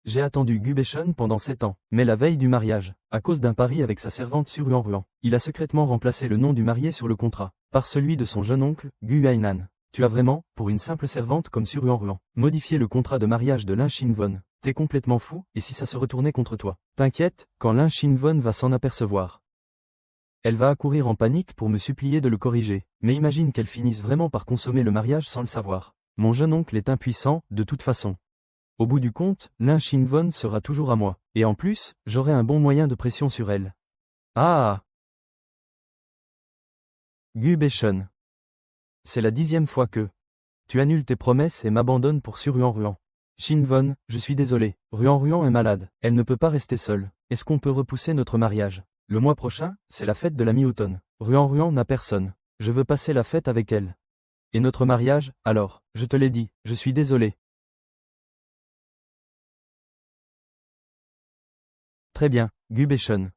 J'ai attendu Gu Baishun pendant 7 ans, mais la veille du mariage, à cause d'un pari avec sa servante sur Ruan, il a secrètement remplacé le nom du marié sur le contrat, par celui de son jeune oncle, Gu Hainan. Tu as vraiment, pour une simple servante comme sur Ruan, modifié le contrat de mariage de Lin Shinvon. T'es complètement fou, et si ça se retournait contre toi? T'inquiète, quand Lin Shinvon va s'en apercevoir, elle va accourir en panique pour me supplier de le corriger, mais imagine qu'elle finisse vraiment par consommer le mariage sans le savoir. Mon jeune oncle est impuissant, de toute façon. Au bout du compte, Lin Shinvon sera toujours à moi, et en plus, j'aurai un bon moyen de pression sur elle. Ah! Gu Baishun. C'est la 10e fois que tu annules tes promesses et m'abandonnes pour sur Ruan. Shinvon, je suis désolé, Ruan est malade, elle ne peut pas rester seule. Est-ce qu'on peut repousser notre mariage? Le mois prochain, c'est la fête de la mi-automne. Ruan n'a personne. Je veux passer la fête avec elle. Et notre mariage, alors, je te l'ai dit, je suis désolé. Très bien, Gu Baishun.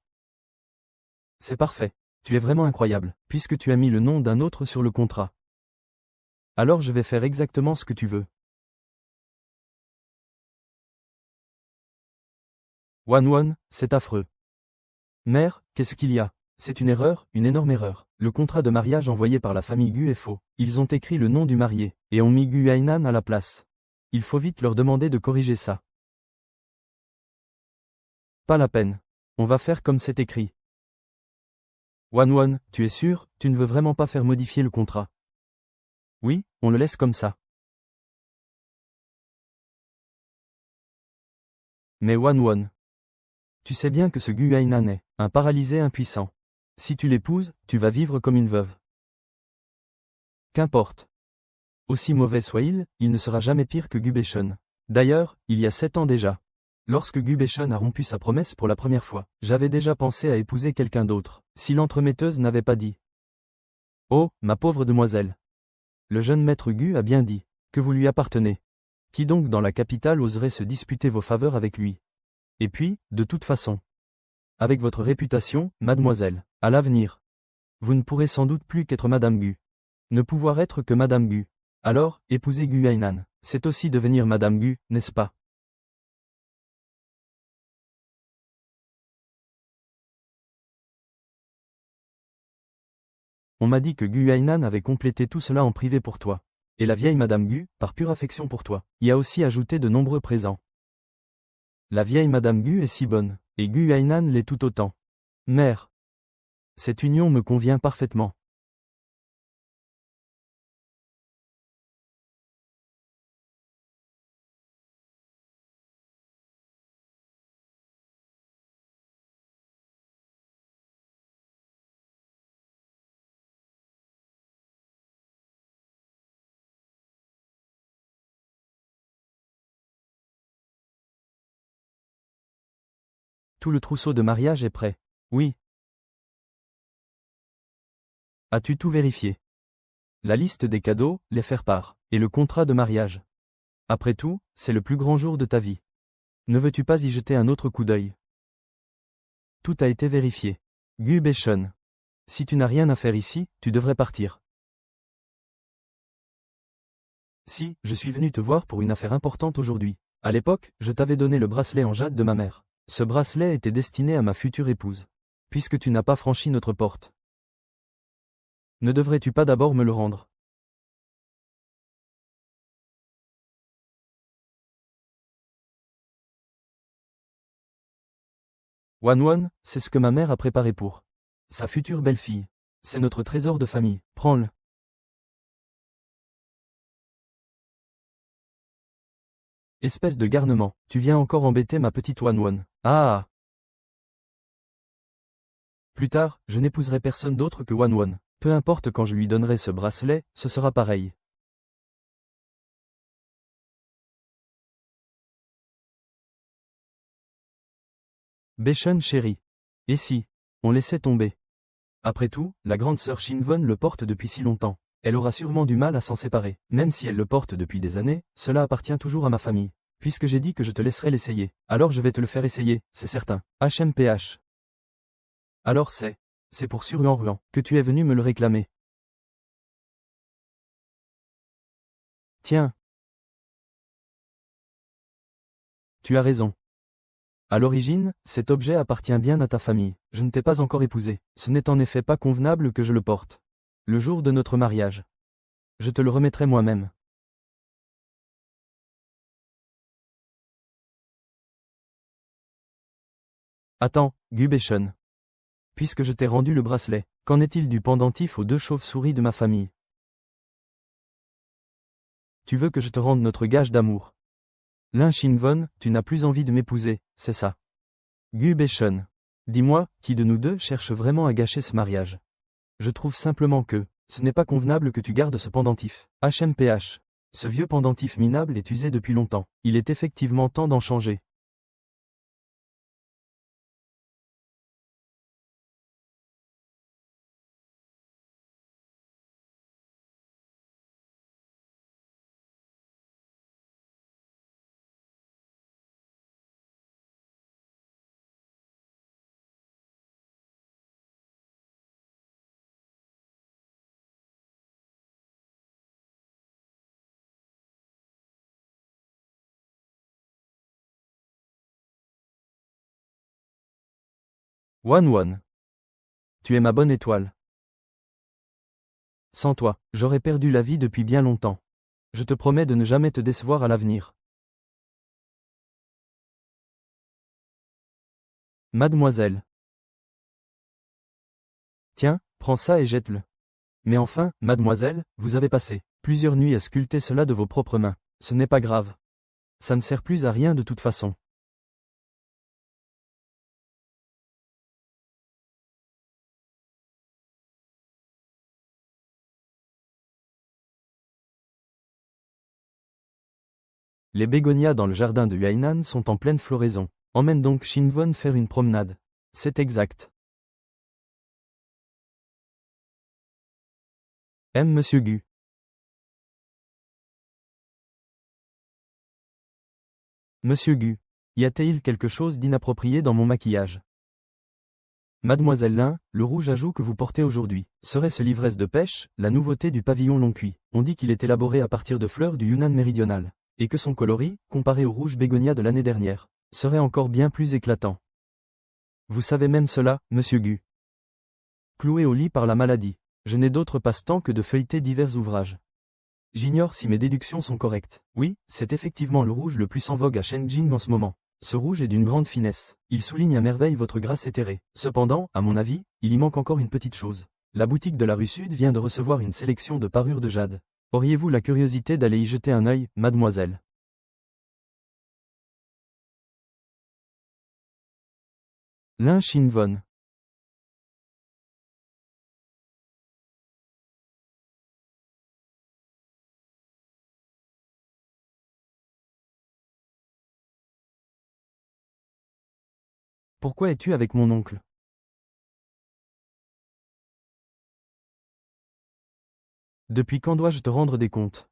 C'est parfait. Tu es vraiment incroyable, puisque tu as mis le nom d'un autre sur le contrat. Alors je vais faire exactement ce que tu veux. Wanwon, c'est affreux. Mère, qu'est-ce qu'il y a? C'est une erreur, une énorme erreur. Le contrat de mariage envoyé par la famille Gu est faux. Ils ont écrit le nom du marié, et ont mis Gu Hainan à la place. Il faut vite leur demander de corriger ça. Pas la peine. On va faire comme c'est écrit. Wanwon, tu es sûr, tu ne veux vraiment pas faire modifier le contrat? Oui, on le laisse comme ça. Mais Wanwon, tu sais bien que ce Gu Hainan est un paralysé impuissant. Si tu l'épouses, tu vas vivre comme une veuve. Qu'importe. Aussi mauvais soit-il, il ne sera jamais pire que Gu Baishun. D'ailleurs, il y a 7 ans déjà. Lorsque Gu Baishun a rompu sa promesse pour la première fois, j'avais déjà pensé à épouser quelqu'un d'autre, si l'entremetteuse n'avait pas dit. Oh, ma pauvre demoiselle. Le jeune maître Gu a bien dit que vous lui appartenez. Qui donc dans la capitale oserait se disputer vos faveurs avec lui? Et puis, de toute façon, avec votre réputation, mademoiselle, à l'avenir, vous ne pourrez sans doute plus qu'être Madame Gu. Ne pouvoir être que Madame Gu. Alors, épouser Gu Hainan, c'est aussi devenir Madame Gu, n'est-ce pas? On m'a dit que Gu Hainan avait complété tout cela en privé pour toi. Et la vieille Madame Gu, par pure affection pour toi, y a aussi ajouté de nombreux présents. La vieille Madame Gu est si bonne, et Gu Hainan l'est tout autant. Mère. Cette union me convient parfaitement. Tout le trousseau de mariage est prêt. Oui. As-tu tout vérifié? La liste des cadeaux, les faire-part, et le contrat de mariage. Après tout, c'est le plus grand jour de ta vie. Ne veux-tu pas y jeter un autre coup d'œil? Tout a été vérifié. Gu Baishun. Si tu n'as rien à faire ici, tu devrais partir. Si, je suis venu te voir pour une affaire importante aujourd'hui. À l'époque, je t'avais donné le bracelet en jade de ma mère. Ce bracelet était destiné à ma future épouse. Puisque tu n'as pas franchi notre porte. Ne devrais-tu pas d'abord me le rendre? Wanwon, c'est ce que ma mère a préparé pour sa future belle-fille. C'est notre trésor de famille. Prends-le. Espèce de garnement, tu viens encore embêter ma petite Wanwon. Ah! Plus tard, je n'épouserai personne d'autre que Wanwon. Peu importe quand je lui donnerai ce bracelet, ce sera pareil. Baishun chérie. Et si on laissait tomber? Après tout, la grande sœur Shinvon le porte depuis si longtemps. Elle aura sûrement du mal à s'en séparer. Même si elle le porte depuis des années, cela appartient toujours à ma famille. Puisque j'ai dit que je te laisserais l'essayer, alors je vais te le faire essayer, c'est certain. HMPH. Alors c'est pour Ruan que tu es venu me le réclamer. Tiens. Tu as raison. À l'origine, cet objet appartient bien à ta famille. Je ne t'ai pas encore épousé. Ce n'est en effet pas convenable que je le porte. Le jour de notre mariage. Je te le remettrai moi-même. Attends, Gubation. Puisque je t'ai rendu le bracelet, qu'en est-il du pendentif aux 2 chauves-souris de ma famille? Tu veux que je te rende notre gage d'amour? Lin Shinvon, tu n'as plus envie de m'épouser, c'est ça. Gubation. Dis-moi, qui de nous deux cherche vraiment à gâcher ce mariage? Je trouve simplement que, ce n'est pas convenable que tu gardes ce pendentif. HMPH. Ce vieux pendentif minable est usé depuis longtemps. Il est effectivement temps d'en changer. One. Tu es ma bonne étoile. Sans toi, j'aurais perdu la vie depuis bien longtemps. Je te promets de ne jamais te décevoir à l'avenir. Mademoiselle. Tiens, prends ça et jette-le. Mais enfin, mademoiselle, vous avez passé plusieurs nuits à sculpter cela de vos propres mains. Ce n'est pas grave. Ça ne sert plus à rien de toute façon. Les bégonias dans le jardin de Huainan sont en pleine floraison. Emmène donc Shinvon faire une promenade. C'est exact. Monsieur Gu. Monsieur Gu. Y a-t-il quelque chose d'inapproprié dans mon maquillage? Mademoiselle Lin, le rouge à joues que vous portez aujourd'hui, serait-ce l'ivresse de pêche, la nouveauté du pavillon long cuit? On dit qu'il est élaboré à partir de fleurs du Yunnan méridional, et que son coloris, comparé au rouge bégonia de l'année dernière, serait encore bien plus éclatant. Vous savez même cela, monsieur Gu. Cloué au lit par la maladie, je n'ai d'autre passe-temps que de feuilleter divers ouvrages. J'ignore si mes déductions sont correctes. Oui, c'est effectivement le rouge le plus en vogue à Shenjing en ce moment. Ce rouge est d'une grande finesse. Il souligne à merveille votre grâce éthérée. Cependant, à mon avis, il y manque encore une petite chose. La boutique de la rue Sud vient de recevoir une sélection de parures de jade. Auriez-vous la curiosité d'aller y jeter un œil, mademoiselle? Lin Shinvon. Pourquoi es-tu avec mon oncle? Depuis quand dois-je te rendre des comptes?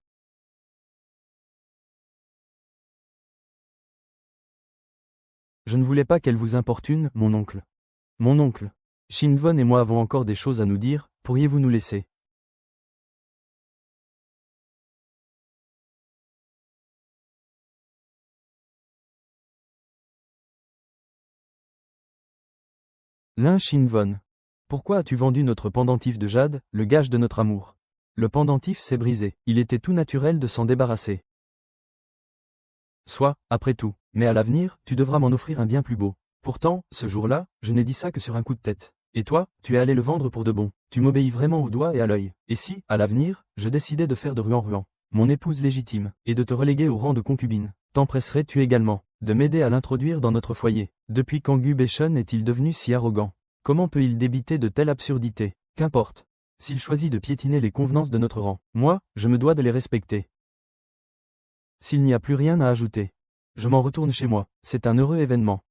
Je ne voulais pas qu'elle vous importune, mon oncle. Mon oncle. Shinvon et moi avons encore des choses à nous dire, pourriez-vous nous laisser? Lin Shinvon. Pourquoi as-tu vendu notre pendentif de jade, le gage de notre amour? Le pendentif s'est brisé, il était tout naturel de s'en débarrasser. Soit, après tout, mais à l'avenir, tu devras m'en offrir un bien plus beau. Pourtant, ce jour-là, je n'ai dit ça que sur un coup de tête. Et toi, tu es allé le vendre pour de bon. Tu m'obéis vraiment au doigt et à l'œil. Et si, à l'avenir, je décidais de faire de Ruan mon épouse légitime, et de te reléguer au rang de concubine, t'empresserais-tu également de m'aider à l'introduire dans notre foyer? Depuis quand Gu Beshon est-il devenu si arrogant? Comment peut-il débiter de telles absurdités? Qu'importe. S'il choisit de piétiner les convenances de notre rang, moi, je me dois de les respecter. S'il n'y a plus rien à ajouter, je m'en retourne chez moi, c'est un heureux événement.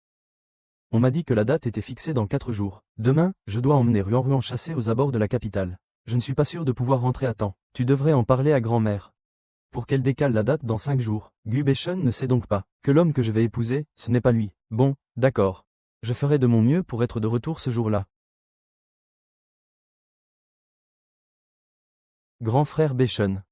On m'a dit que la date était fixée dans 4 jours. Demain, je dois emmener Ruan chasser aux abords de la capitale. Je ne suis pas sûr de pouvoir rentrer à temps. Tu devrais en parler à grand-mère. Pour qu'elle décale la date dans 5 jours. Gu Beshon ne sait donc pas que l'homme que je vais épouser, ce n'est pas lui. Bon, d'accord. Je ferai de mon mieux pour être de retour ce jour-là. Grand frère Beshon.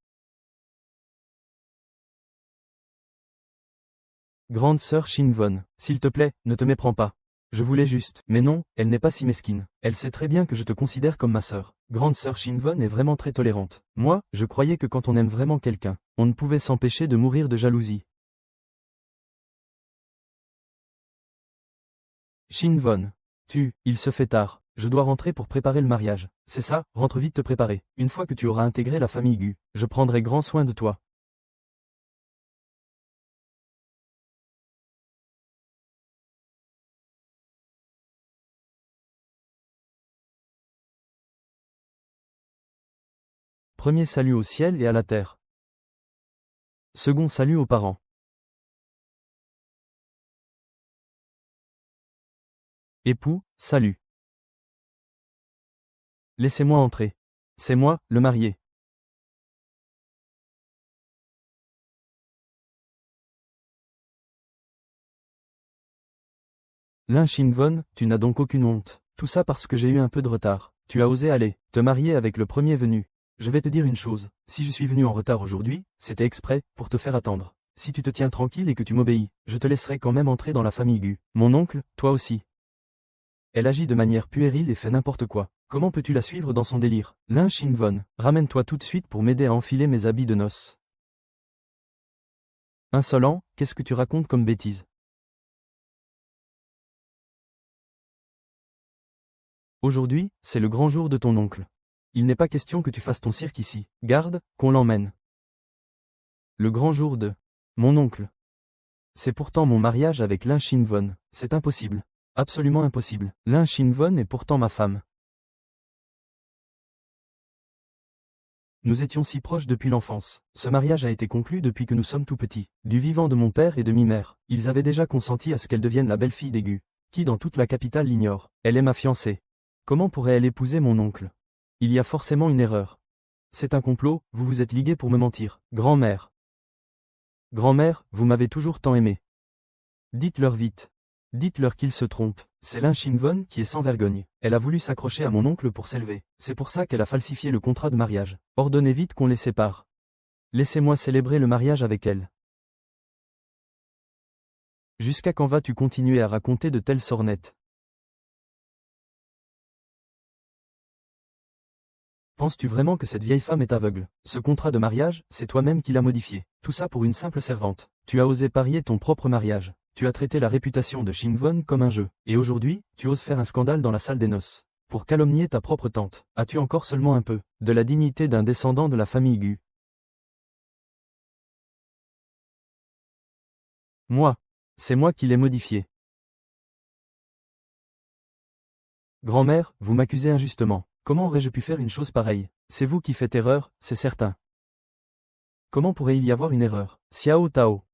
Grande sœur Shinvon, s'il te plaît, ne te méprends pas. Je voulais juste. Mais non, elle n'est pas si mesquine. Elle sait très bien que je te considère comme ma sœur. Grande sœur Shinvon est vraiment très tolérante. Moi, je croyais que quand on aime vraiment quelqu'un, on ne pouvait s'empêcher de mourir de jalousie. Shinvon. Il se fait tard. Je dois rentrer pour préparer le mariage. C'est ça, rentre vite te préparer. Une fois que tu auras intégré la famille Gu, je prendrai grand soin de toi. Premier salut au ciel et à la terre. Second salut aux parents. Époux, salut. Laissez-moi entrer. C'est moi, le marié. Lin Shinvon, tu n'as donc aucune honte. Tout ça parce que j'ai eu un peu de retard. Tu as osé aller te marier avec le premier venu. Je vais te dire une chose, si je suis venu en retard aujourd'hui, c'était exprès, pour te faire attendre. Si tu te tiens tranquille et que tu m'obéis, je te laisserai quand même entrer dans la famille Gu. Mon oncle, toi aussi. Elle agit de manière puérile et fait n'importe quoi. Comment peux-tu la suivre dans son délire? Lin Shinvon, ramène-toi tout de suite pour m'aider à enfiler mes habits de noces. Insolent, qu'est-ce que tu racontes comme bêtise? Aujourd'hui, c'est le grand jour de ton oncle. Il n'est pas question que tu fasses ton cirque ici. Garde, qu'on l'emmène. Le grand jour de mon oncle. C'est pourtant mon mariage avec Lin Shinvon. C'est impossible. Absolument impossible. Lin Shinvon est pourtant ma femme. Nous étions si proches depuis l'enfance. Ce mariage a été conclu depuis que nous sommes tout petits. Du vivant de mon père et de mi mère, ils avaient déjà consenti à ce qu'elle devienne la belle-fille d'Aigu. Qui dans toute la capitale l'ignore? Elle est ma fiancée. Comment pourrait-elle épouser mon oncle? Il y a forcément une erreur. C'est un complot, vous vous êtes ligués pour me mentir. Grand-mère. Grand-mère, vous m'avez toujours tant aimé. Dites-leur vite. Dites-leur qu'ils se trompent. C'est Lin Shinvon qui est sans vergogne. Elle a voulu s'accrocher à mon oncle pour s'élever. C'est pour ça qu'elle a falsifié le contrat de mariage. Ordonnez vite qu'on les sépare. Laissez-moi célébrer le mariage avec elle. Jusqu'à quand vas-tu continuer à raconter de telles sornettes? Penses-tu vraiment que cette vieille femme est aveugle? Ce contrat de mariage, c'est toi-même qui l'as modifié. Tout ça pour une simple servante. Tu as osé parier ton propre mariage. Tu as traité la réputation de Shinvon comme un jeu. Et aujourd'hui, tu oses faire un scandale dans la salle des noces. Pour calomnier ta propre tante. As-tu encore seulement un peu de la dignité d'un descendant de la famille Gu? Moi. C'est moi qui l'ai modifié. Grand-mère, vous m'accusez injustement. Comment aurais-je pu faire une chose pareille? C'est vous qui faites erreur, c'est certain. Comment pourrait-il y avoir une erreur? Xiao Tao.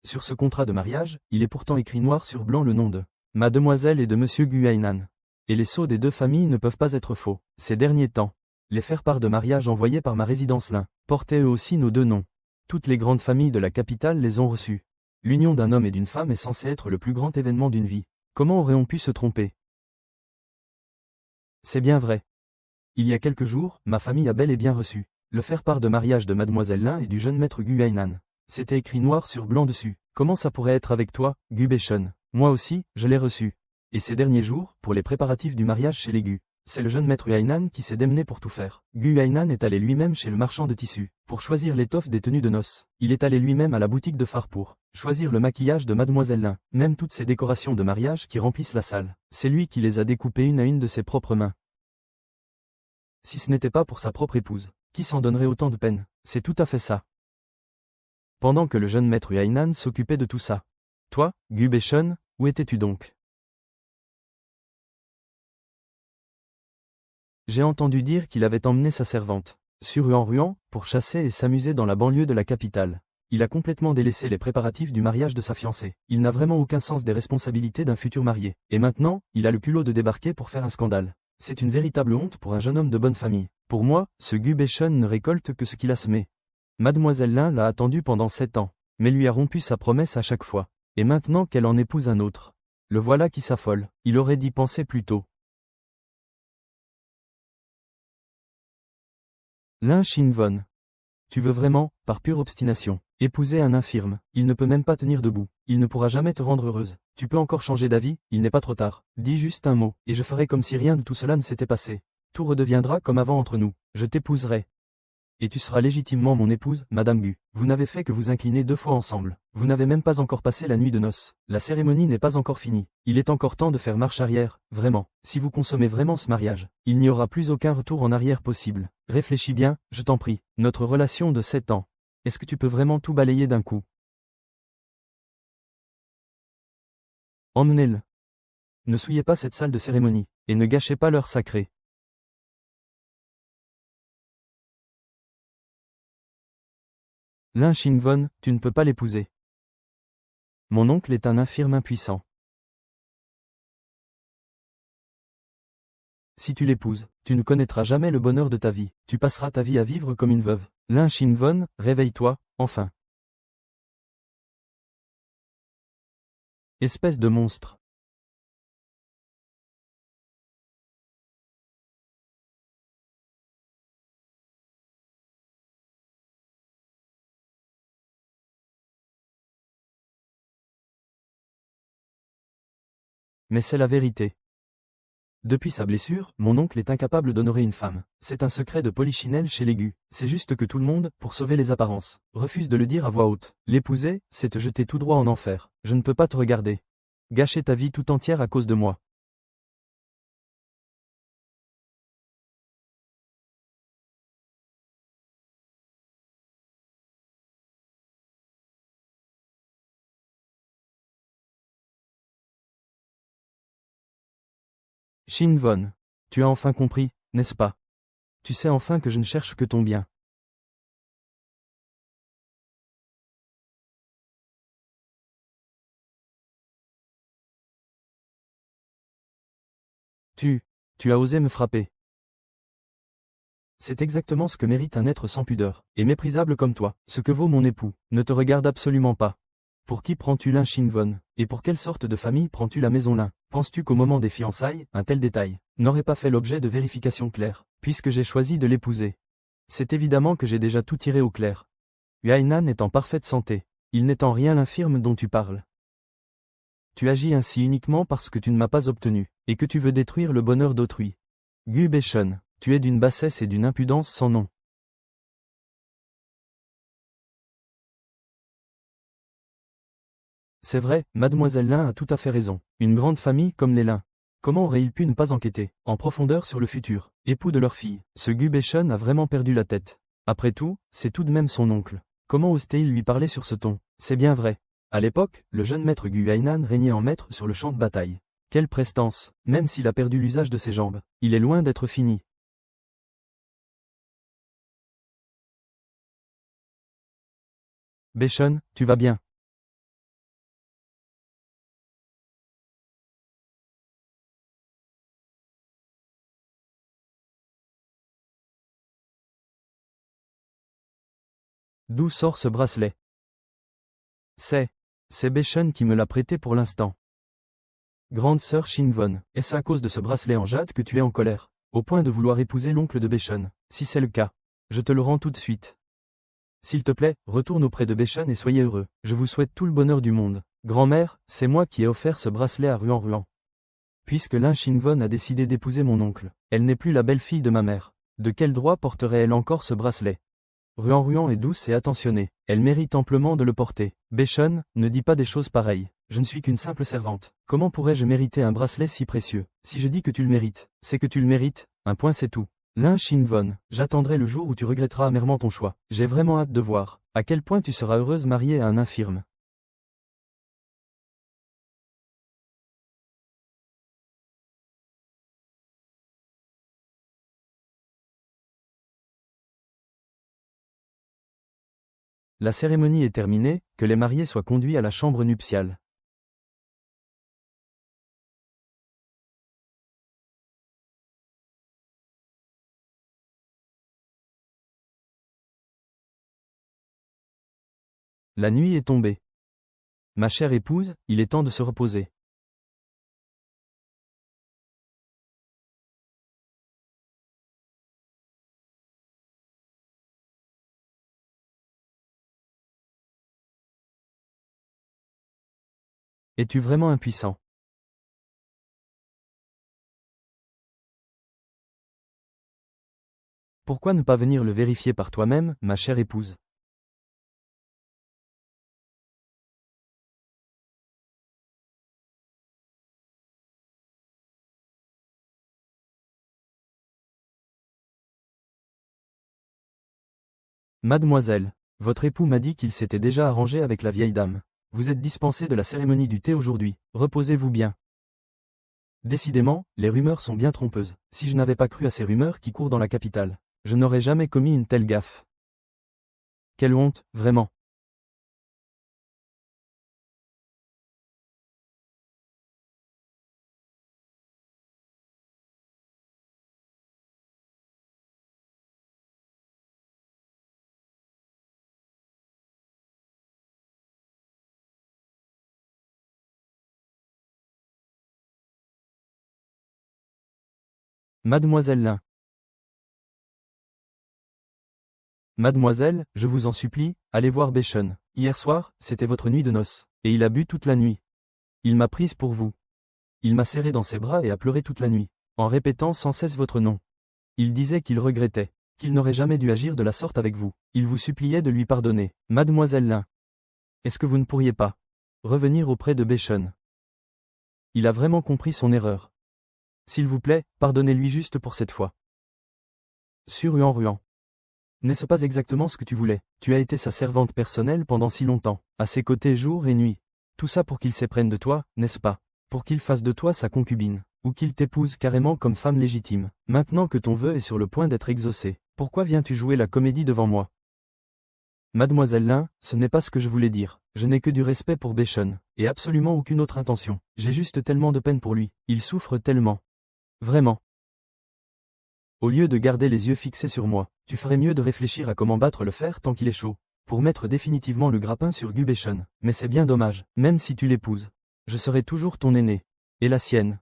Sur ce contrat de mariage, il est pourtant écrit noir sur blanc le nom de Mademoiselle et de Monsieur Gu Hainan. Et les sceaux des deux familles ne peuvent pas être faux. Ces derniers temps, les faire-part de mariage envoyés par ma résidence Lin portaient eux aussi nos deux noms. Toutes les grandes familles de la capitale les ont reçus. L'union d'un homme et d'une femme est censée être le plus grand événement d'une vie. Comment aurait-on pu se tromper? C'est bien vrai. Il y a quelques jours, ma famille a bel et bien reçu le faire-part de mariage de Mademoiselle Lin et du jeune maître Gu Hainan. C'était écrit noir sur blanc dessus. Comment ça pourrait être avec toi, Gu Beshun? Moi aussi, je l'ai reçu. Et ces derniers jours, pour les préparatifs du mariage chez les Gu, c'est le jeune maître Hainan qui s'est démené pour tout faire. Gu Hainan est allé lui-même chez le marchand de tissus, pour choisir l'étoffe des tenues de noces. Il est allé lui-même à la boutique de phare pour choisir le maquillage de Mademoiselle Lin, même toutes ces décorations de mariage qui remplissent la salle. C'est lui qui les a découpées une à une de ses propres mains. Si ce n'était pas pour sa propre épouse, qui s'en donnerait autant de peine? C'est tout à fait ça. Pendant que le jeune maître Hainan s'occupait de tout ça. Toi, Gu Beshun, où étais-tu donc? J'ai entendu dire qu'il avait emmené sa servante, sur Ruan, pour chasser et s'amuser dans la banlieue de la capitale. Il a complètement délaissé les préparatifs du mariage de sa fiancée. Il n'a vraiment aucun sens des responsabilités d'un futur marié. Et maintenant, il a le culot de débarquer pour faire un scandale. C'est une véritable honte pour un jeune homme de bonne famille. Pour moi, ce Gu Beshun ne récolte que ce qu'il a semé. Mademoiselle Lin l'a attendu pendant 7 ans, mais lui a rompu sa promesse à chaque fois. Et maintenant qu'elle en épouse un autre, le voilà qui s'affole. Il aurait dû penser plus tôt. Lin Shinvon. Tu veux vraiment, par pure obstination, épouser un infirme. Il ne peut même pas tenir debout. Il ne pourra jamais te rendre heureuse. Tu peux encore changer d'avis, il n'est pas trop tard. Dis juste un mot, et je ferai comme si rien de tout cela ne s'était passé. Tout redeviendra comme avant entre nous. Je t'épouserai. Et tu seras légitimement mon épouse, Madame Gu. Vous n'avez fait que vous incliner 2 fois ensemble. Vous n'avez même pas encore passé la nuit de noces. La cérémonie n'est pas encore finie. Il est encore temps de faire marche arrière, vraiment. Si vous consommez vraiment ce mariage, il n'y aura plus aucun retour en arrière possible. Réfléchis bien, je t'en prie. Notre relation de 7 ans. Est-ce que tu peux vraiment tout balayer d'un coup? Emmenez-le. Ne souillez pas cette salle de cérémonie, et ne gâchez pas l'heure sacrée. Lin Xingvon, tu ne peux pas l'épouser. Mon oncle est un infirme impuissant. Si tu l'épouses, tu ne connaîtras jamais le bonheur de ta vie, tu passeras ta vie à vivre comme une veuve. Lin Xingvon, réveille-toi, enfin. Espèce de monstre. Mais c'est la vérité. Depuis sa blessure, mon oncle est incapable d'honorer une femme. C'est un secret de polichinelle chez les Gu. C'est juste que tout le monde, pour sauver les apparences, refuse de le dire à voix haute. L'épouser, c'est te jeter tout droit en enfer. Je ne peux pas te regarder. Gâcher ta vie tout entière à cause de moi. Xingvon. Tu as enfin compris, n'est-ce pas? Tu sais enfin que je ne cherche que ton bien. Tu, tu as osé me frapper. C'est exactement ce que mérite un être sans pudeur, et méprisable comme toi. Ce que vaut mon époux, ne te regarde absolument pas. Pour qui prends-tu Lin Xingvon, et pour quelle sorte de famille prends-tu la maison Lin? Penses-tu qu'au moment des fiançailles, un tel détail n'aurait pas fait l'objet de vérifications claires, puisque j'ai choisi de l'épouser? C'est évidemment que j'ai déjà tout tiré au clair. Huainan est en parfaite santé. Il n'est en rien l'infirme dont tu parles. Tu agis ainsi uniquement parce que tu ne m'as pas obtenu, et que tu veux détruire le bonheur d'autrui. Gu Beishun, tu es d'une bassesse et d'une impudence sans nom. C'est vrai, mademoiselle Lin a tout à fait raison. Une grande famille comme les Lin. Comment aurait-il pu ne pas enquêter, en profondeur sur le futur, époux de leur fille? Ce Gu Beishun a vraiment perdu la tête. Après tout, c'est tout de même son oncle. Comment ose-t-il lui parler sur ce ton? C'est bien vrai. À l'époque, le jeune maître Gu Hainan régnait en maître sur le champ de bataille. Quelle prestance, même s'il a perdu l'usage de ses jambes. Il est loin d'être fini. Beishun, tu vas bien. D'où sort ce bracelet? C'est. C'est Beishun qui me l'a prêté pour l'instant. Grande sœur Xingvon, est-ce à cause de ce bracelet en jade que tu es en colère, au point de vouloir épouser l'oncle de Beishun? Si c'est le cas, je te le rends tout de suite. S'il te plaît, retourne auprès de Beishun et soyez heureux. Je vous souhaite tout le bonheur du monde. Grand-mère, c'est moi qui ai offert ce bracelet à Ruan Ruan. Puisque Lin Xingvon a décidé d'épouser mon oncle, elle n'est plus la belle-fille de ma mère. De quel droit porterait-elle encore ce bracelet? Ruan Ruan est douce et attentionnée. Elle mérite amplement de le porter. Beishun, ne dis pas des choses pareilles. Je ne suis qu'une simple servante. Comment pourrais-je mériter un bracelet si précieux? Si je dis que tu le mérites, c'est que tu le mérites. Un point c'est tout. Lin Xingvon, j'attendrai le jour où tu regretteras amèrement ton choix. J'ai vraiment hâte de voir à quel point tu seras heureuse mariée à un infirme. La cérémonie est terminée, que les mariés soient conduits à la chambre nuptiale. La nuit est tombée. Ma chère épouse, il est temps de se reposer. Es-tu vraiment impuissant? Pourquoi ne pas venir le vérifier par toi-même, ma chère épouse? Mademoiselle, votre époux m'a dit qu'il s'était déjà arrangé avec la vieille dame. Vous êtes dispensée de la cérémonie du thé aujourd'hui, reposez-vous bien. Décidément, les rumeurs sont bien trompeuses. Si je n'avais pas cru à ces rumeurs qui courent dans la capitale, je n'aurais jamais commis une telle gaffe. Quelle honte, vraiment. Mademoiselle Lin. Mademoiselle, je vous en supplie, allez voir Béchon. Hier soir, c'était votre nuit de noces, et il a bu toute la nuit. Il m'a prise pour vous. Il m'a serré dans ses bras et a pleuré toute la nuit, en répétant sans cesse votre nom. Il disait qu'il regrettait, qu'il n'aurait jamais dû agir de la sorte avec vous. Il vous suppliait de lui pardonner. Mademoiselle Lin. Est-ce que vous ne pourriez pas revenir auprès de Béchon? Il a vraiment compris son erreur. S'il vous plaît, pardonnez-lui juste pour cette fois. Ruan. N'est-ce pas exactement ce que tu voulais? Tu as été sa servante personnelle pendant si longtemps, à ses côtés jour et nuit. Tout ça pour qu'il s'éprenne de toi, n'est-ce pas? Pour qu'il fasse de toi sa concubine, ou qu'il t'épouse carrément comme femme légitime. Maintenant que ton vœu est sur le point d'être exaucé, pourquoi viens-tu jouer la comédie devant moi? Mademoiselle Lin, ce n'est pas ce que je voulais dire. Je n'ai que du respect pour Béchon, et absolument aucune autre intention. J'ai juste tellement de peine pour lui. Il souffre tellement. Vraiment. Au lieu de garder les yeux fixés sur moi, tu ferais mieux de réfléchir à comment battre le fer tant qu'il est chaud, pour mettre définitivement le grappin sur Gu Béchon. Mais c'est bien dommage, même si tu l'épouses. Je serai toujours ton aîné. Et la sienne.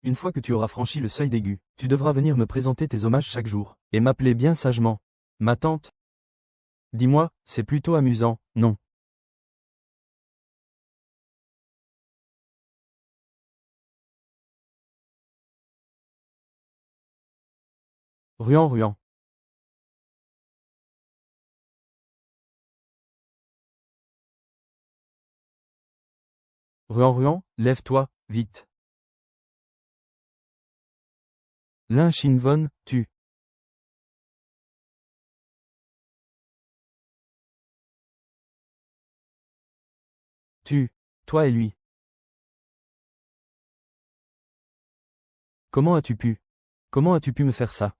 Une fois que tu auras franchi le seuil d'aigu, tu devras venir me présenter tes hommages chaque jour, et m'appeler bien sagement. Ma tante. Dis-moi, c'est plutôt amusant, non? Ruan. Ruan, lève-toi, vite. Lin Shinvon, tu. Toi et lui. Comment as-tu pu? Comment as-tu pu me faire ça?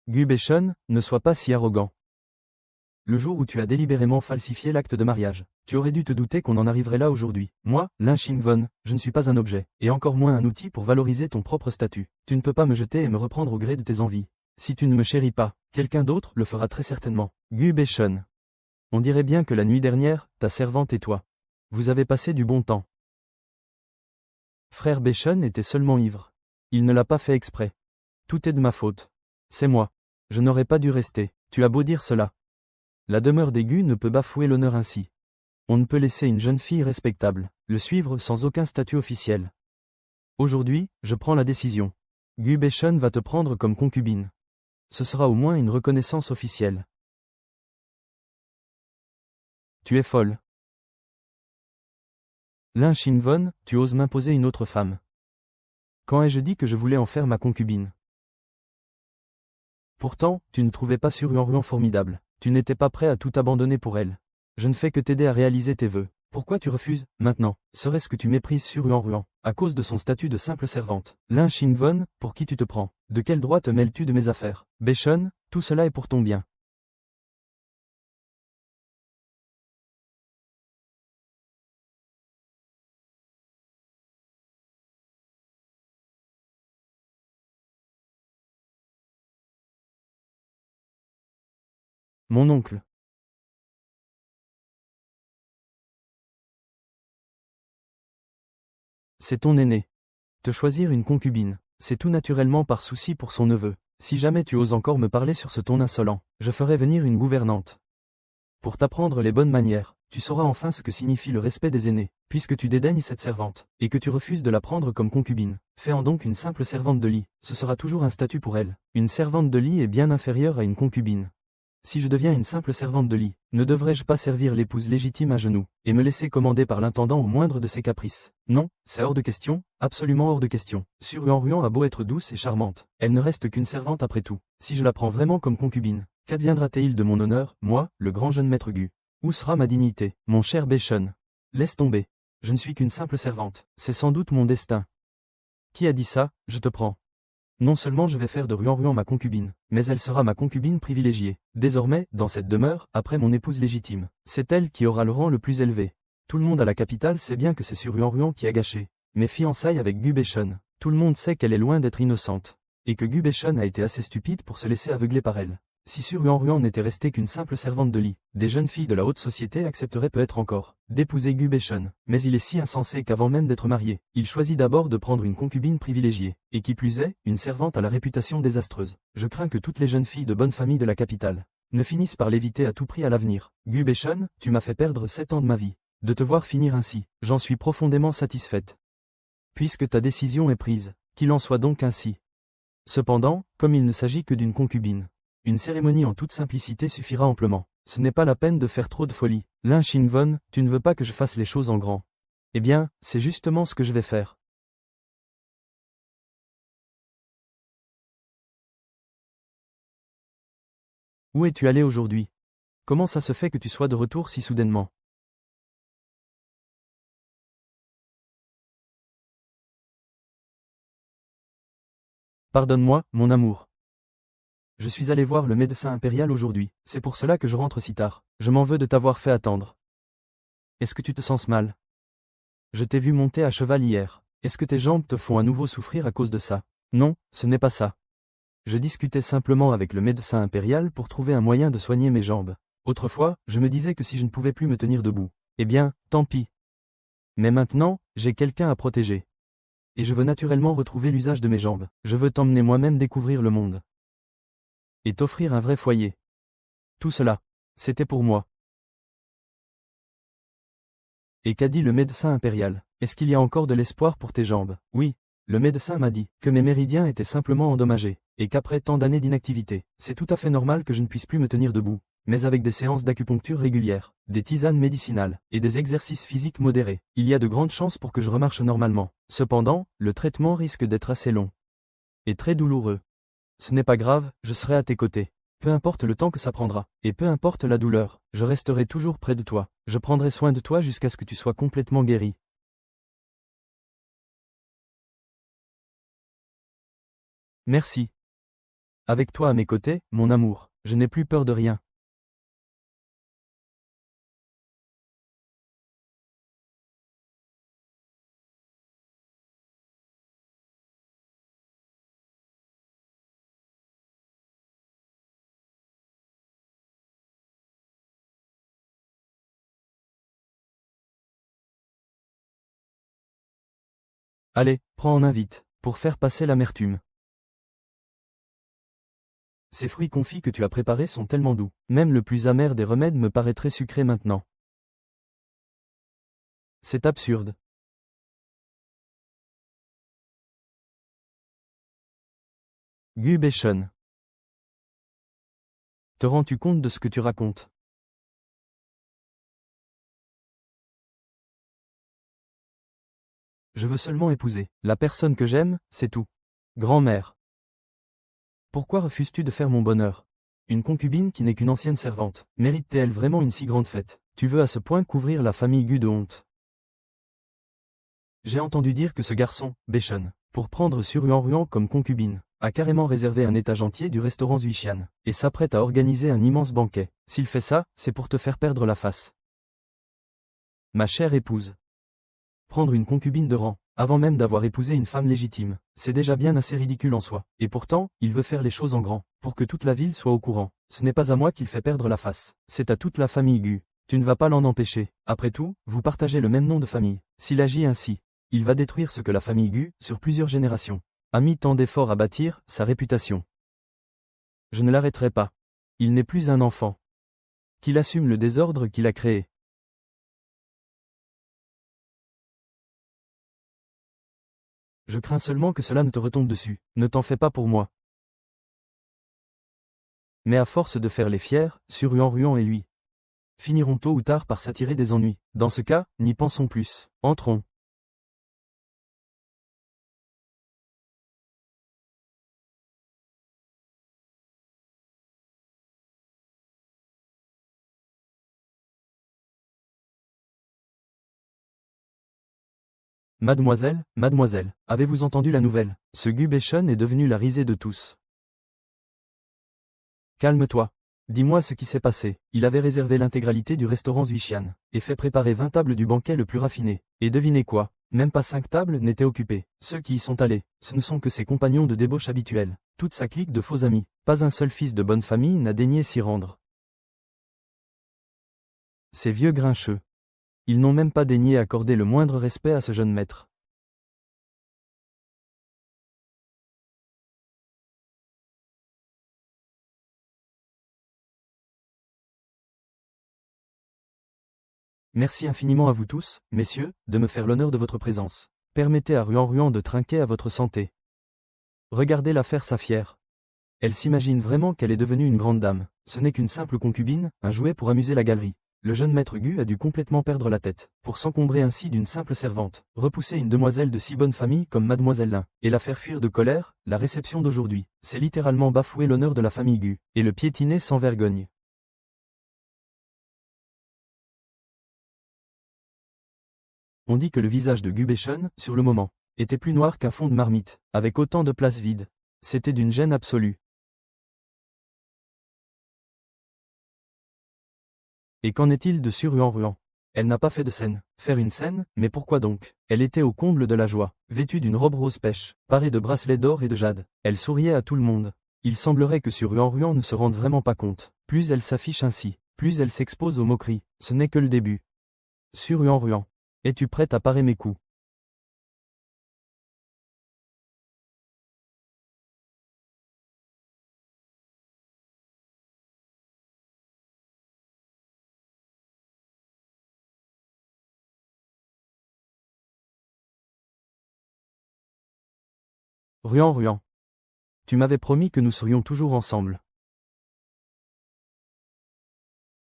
Gu Béchon, ne sois pas si arrogant. Le jour où tu as délibérément falsifié l'acte de mariage, tu aurais dû te douter qu'on en arriverait là aujourd'hui. Moi, Lin Shinvon, je ne suis pas un objet, et encore moins un outil pour valoriser ton propre statut. Tu ne peux pas me jeter et me reprendre au gré de tes envies. Si tu ne me chéris pas, quelqu'un d'autre le fera très certainement. Gu Béchon. On dirait bien que la nuit dernière, ta servante et toi, vous avez passé du bon temps. Frère Béchon était seulement ivre. Il ne l'a pas fait exprès. Tout est de ma faute. C'est moi. Je n'aurais pas dû rester. Tu as beau dire cela. La demeure d'aigu ne peut bafouer l'honneur ainsi. On ne peut laisser une jeune fille respectable le suivre sans aucun statut officiel. Aujourd'hui, je prends la décision. Gu Béchon va te prendre comme concubine. Ce sera au moins une reconnaissance officielle. Tu es folle. Lin Shinvon, tu oses m'imposer une autre femme. Quand ai-je dit que je voulais en faire ma concubine? Pourtant, tu ne trouvais pas Ruan formidable. Tu n'étais pas prêt à tout abandonner pour elle. Je ne fais que t'aider à réaliser tes vœux. Pourquoi tu refuses, maintenant? Serait-ce que tu méprises Ruan, à cause de son statut de simple servante? Lin Shinvon, pour qui tu te prends? De quel droit te mêles-tu de mes affaires? Béchon, tout cela est pour ton bien. Mon oncle. C'est ton aîné. Te choisir une concubine, c'est tout naturellement par souci pour son neveu. Si jamais tu oses encore me parler sur ce ton insolent, je ferai venir une gouvernante. Pour t'apprendre les bonnes manières. tu sauras enfin ce que signifie le respect des aînés, puisque tu dédaignes cette servante, et que tu refuses de la prendre comme concubine. Fais-en donc une simple servante de lit, ce sera toujours un statut pour elle. Une servante de lit est bien inférieure à une concubine. Si je deviens une simple servante de lit, ne devrais-je pas servir l'épouse légitime à genoux, et me laisser commander par l'intendant au moindre de ses caprices? Non, c'est hors de question, absolument hors de question. Sur-Ruan a beau être douce et charmante, elle ne reste qu'une servante après tout. Si je la prends vraiment comme concubine, qu'adviendra-t-il de mon honneur, moi, le grand jeune maître Gu? Où sera ma dignité, mon cher Béchon? Laisse tomber. Je ne suis qu'une simple servante, c'est sans doute mon destin. Qui a dit ça? Je te prends. Non seulement je vais faire de Ruan ma concubine, mais elle sera ma concubine privilégiée. Désormais, dans cette demeure, après mon épouse légitime, c'est elle qui aura le rang le plus élevé. Tout le monde à la capitale sait bien que c'est sur Ruan qui a gâché mes fiançailles avec Gu Béchon. Tout le monde sait qu'elle est loin d'être innocente, et que Gu Béchon a été assez stupide pour se laisser aveugler par elle. Si sur Ruan n'était restée qu'une simple servante de lit, des jeunes filles de la haute société accepteraient peut-être encore d'épouser Gu Béchon. Mais il est si insensé qu'avant même d'être marié, il choisit d'abord de prendre une concubine privilégiée, et qui plus est, une servante à la réputation désastreuse. Je crains que toutes les jeunes filles de bonne famille de la capitale ne finissent par l'éviter à tout prix à l'avenir. Gu Béchon, tu m'as fait perdre 7 ans de ma vie. De te voir finir ainsi, j'en suis profondément satisfaite. Puisque ta décision est prise, qu'il en soit donc ainsi. Cependant, comme il ne s'agit que d'une concubine, une cérémonie en toute simplicité suffira amplement. Ce n'est pas la peine de faire trop de folie. Lin Xingvon, tu ne veux pas que je fasse les choses en grand. Eh bien, c'est justement ce que je vais faire. Où es-tu allé aujourd'hui? Comment ça se fait que tu sois de retour si soudainement? Pardonne-moi, mon amour. Je suis allé voir le médecin impérial aujourd'hui, c'est pour cela que je rentre si tard. Je m'en veux de t'avoir fait attendre. Est-ce que tu te sens mal? Je t'ai vu monter à cheval hier. Est-ce que tes jambes te font à nouveau souffrir à cause de ça? Non, ce n'est pas ça. Je discutais simplement avec le médecin impérial pour trouver un moyen de soigner mes jambes. Autrefois, je me disais que si je ne pouvais plus me tenir debout, eh bien, tant pis. Mais maintenant, j'ai quelqu'un à protéger. Et je veux naturellement retrouver l'usage de mes jambes. Je veux t'emmener moi-même découvrir le monde. Et t'offrir un vrai foyer. Tout cela, c'était pour moi. Et qu'a dit le médecin impérial? Est-ce qu'il y a encore de l'espoir pour tes jambes? Oui, le médecin m'a dit que mes méridiens étaient simplement endommagés, et qu'après tant d'années d'inactivité, c'est tout à fait normal que je ne puisse plus me tenir debout. Mais avec des séances d'acupuncture régulières, des tisanes médicinales, et des exercices physiques modérés, il y a de grandes chances pour que je remarche normalement. Cependant, le traitement risque d'être assez long. Et très douloureux. Ce n'est pas grave, je serai à tes côtés. Peu importe le temps que ça prendra, et peu importe la douleur, je resterai toujours près de toi. Je prendrai soin de toi jusqu'à ce que tu sois complètement guéri. Merci. Avec toi à mes côtés, mon amour, je n'ai plus peur de rien. Allez, prends en invite, pour faire passer l'amertume. Ces fruits confits que tu as préparés sont tellement doux, même le plus amer des remèdes me paraîtrait sucré maintenant. C'est absurde. Gu Béchon. Te rends-tu compte de ce que tu racontes? Je veux seulement épouser la personne que j'aime, c'est tout. Grand-mère. Pourquoi refuses-tu de faire mon bonheur? Une concubine qui n'est qu'une ancienne servante, mérite-t-elle vraiment une si grande fête? Tu veux à ce point couvrir la famille Gu de honte? J'ai entendu dire que ce garçon, Béchon, pour prendre Sur-Ruan comme concubine, a carrément réservé un étage entier du restaurant Zuishian, et s'apprête à organiser un immense banquet. S'il fait ça, c'est pour te faire perdre la face. Ma chère épouse. Prendre une concubine de rang, avant même d'avoir épousé une femme légitime, c'est déjà bien assez ridicule en soi. Et pourtant, il veut faire les choses en grand, pour que toute la ville soit au courant. Ce n'est pas à moi qu'il fait perdre la face, c'est à toute la famille Gu. Tu ne vas pas l'en empêcher. Après tout, vous partagez le même nom de famille. S'il agit ainsi, il va détruire ce que la famille Gu, sur plusieurs générations, a mis tant d'efforts à bâtir, sa réputation. Je ne l'arrêterai pas. Il n'est plus un enfant. Qu'il assume le désordre qu'il a créé. Je crains seulement que cela ne te retombe dessus. Ne t'en fais pas pour moi. Mais à force de faire les fiers, Ruan et lui finiront tôt ou tard par s'attirer des ennuis. Dans ce cas, n'y pensons plus. Entrons. Mademoiselle, mademoiselle, avez-vous entendu la nouvelle? Ce Gu Beshun est devenu la risée de tous. Calme-toi. Dis-moi ce qui s'est passé. Il avait réservé l'intégralité du restaurant Zuishan, et fait préparer 20 tables du banquet le plus raffiné. Et devinez quoi? Même pas 5 tables n'étaient occupées. Ceux qui y sont allés, ce ne sont que ses compagnons de débauche habituels. Toute sa clique de faux amis. Pas un seul fils de bonne famille n'a daigné s'y rendre. Ces vieux grincheux. Ils n'ont même pas daigné accorder le moindre respect à ce jeune maître. Merci infiniment à vous tous, messieurs, de me faire l'honneur de votre présence. Permettez à Ruan de trinquer à votre santé. Regardez-la faire sa fière. Elle s'imagine vraiment qu'elle est devenue une grande dame. Ce n'est qu'une simple concubine, un jouet pour amuser la galerie. Le jeune maître Gu a dû complètement perdre la tête, pour s'encombrer ainsi d'une simple servante. Repousser une demoiselle de si bonne famille comme Mademoiselle Lin, et la faire fuir de colère, la réception d'aujourd'hui, c'est littéralement bafouer l'honneur de la famille Gu, et le piétiner sans vergogne. On dit que le visage de Gu Beshun, sur le moment, était plus noir qu'un fond de marmite, avec autant de place vide. C'était d'une gêne absolue. Et qu'en est-il de Ruan? Elle n'a pas fait de scène. Faire une scène, mais pourquoi donc? Elle était au comble de la joie, vêtue d'une robe rose pêche, parée de bracelets d'or et de jade. Elle souriait à tout le monde. Il semblerait que Ruan ne se rende vraiment pas compte. Plus elle s'affiche ainsi, plus elle s'expose aux moqueries. Ce n'est que le début. Ruan. Es-tu prête à parer mes coups? Ruan. Tu m'avais promis que nous serions toujours ensemble.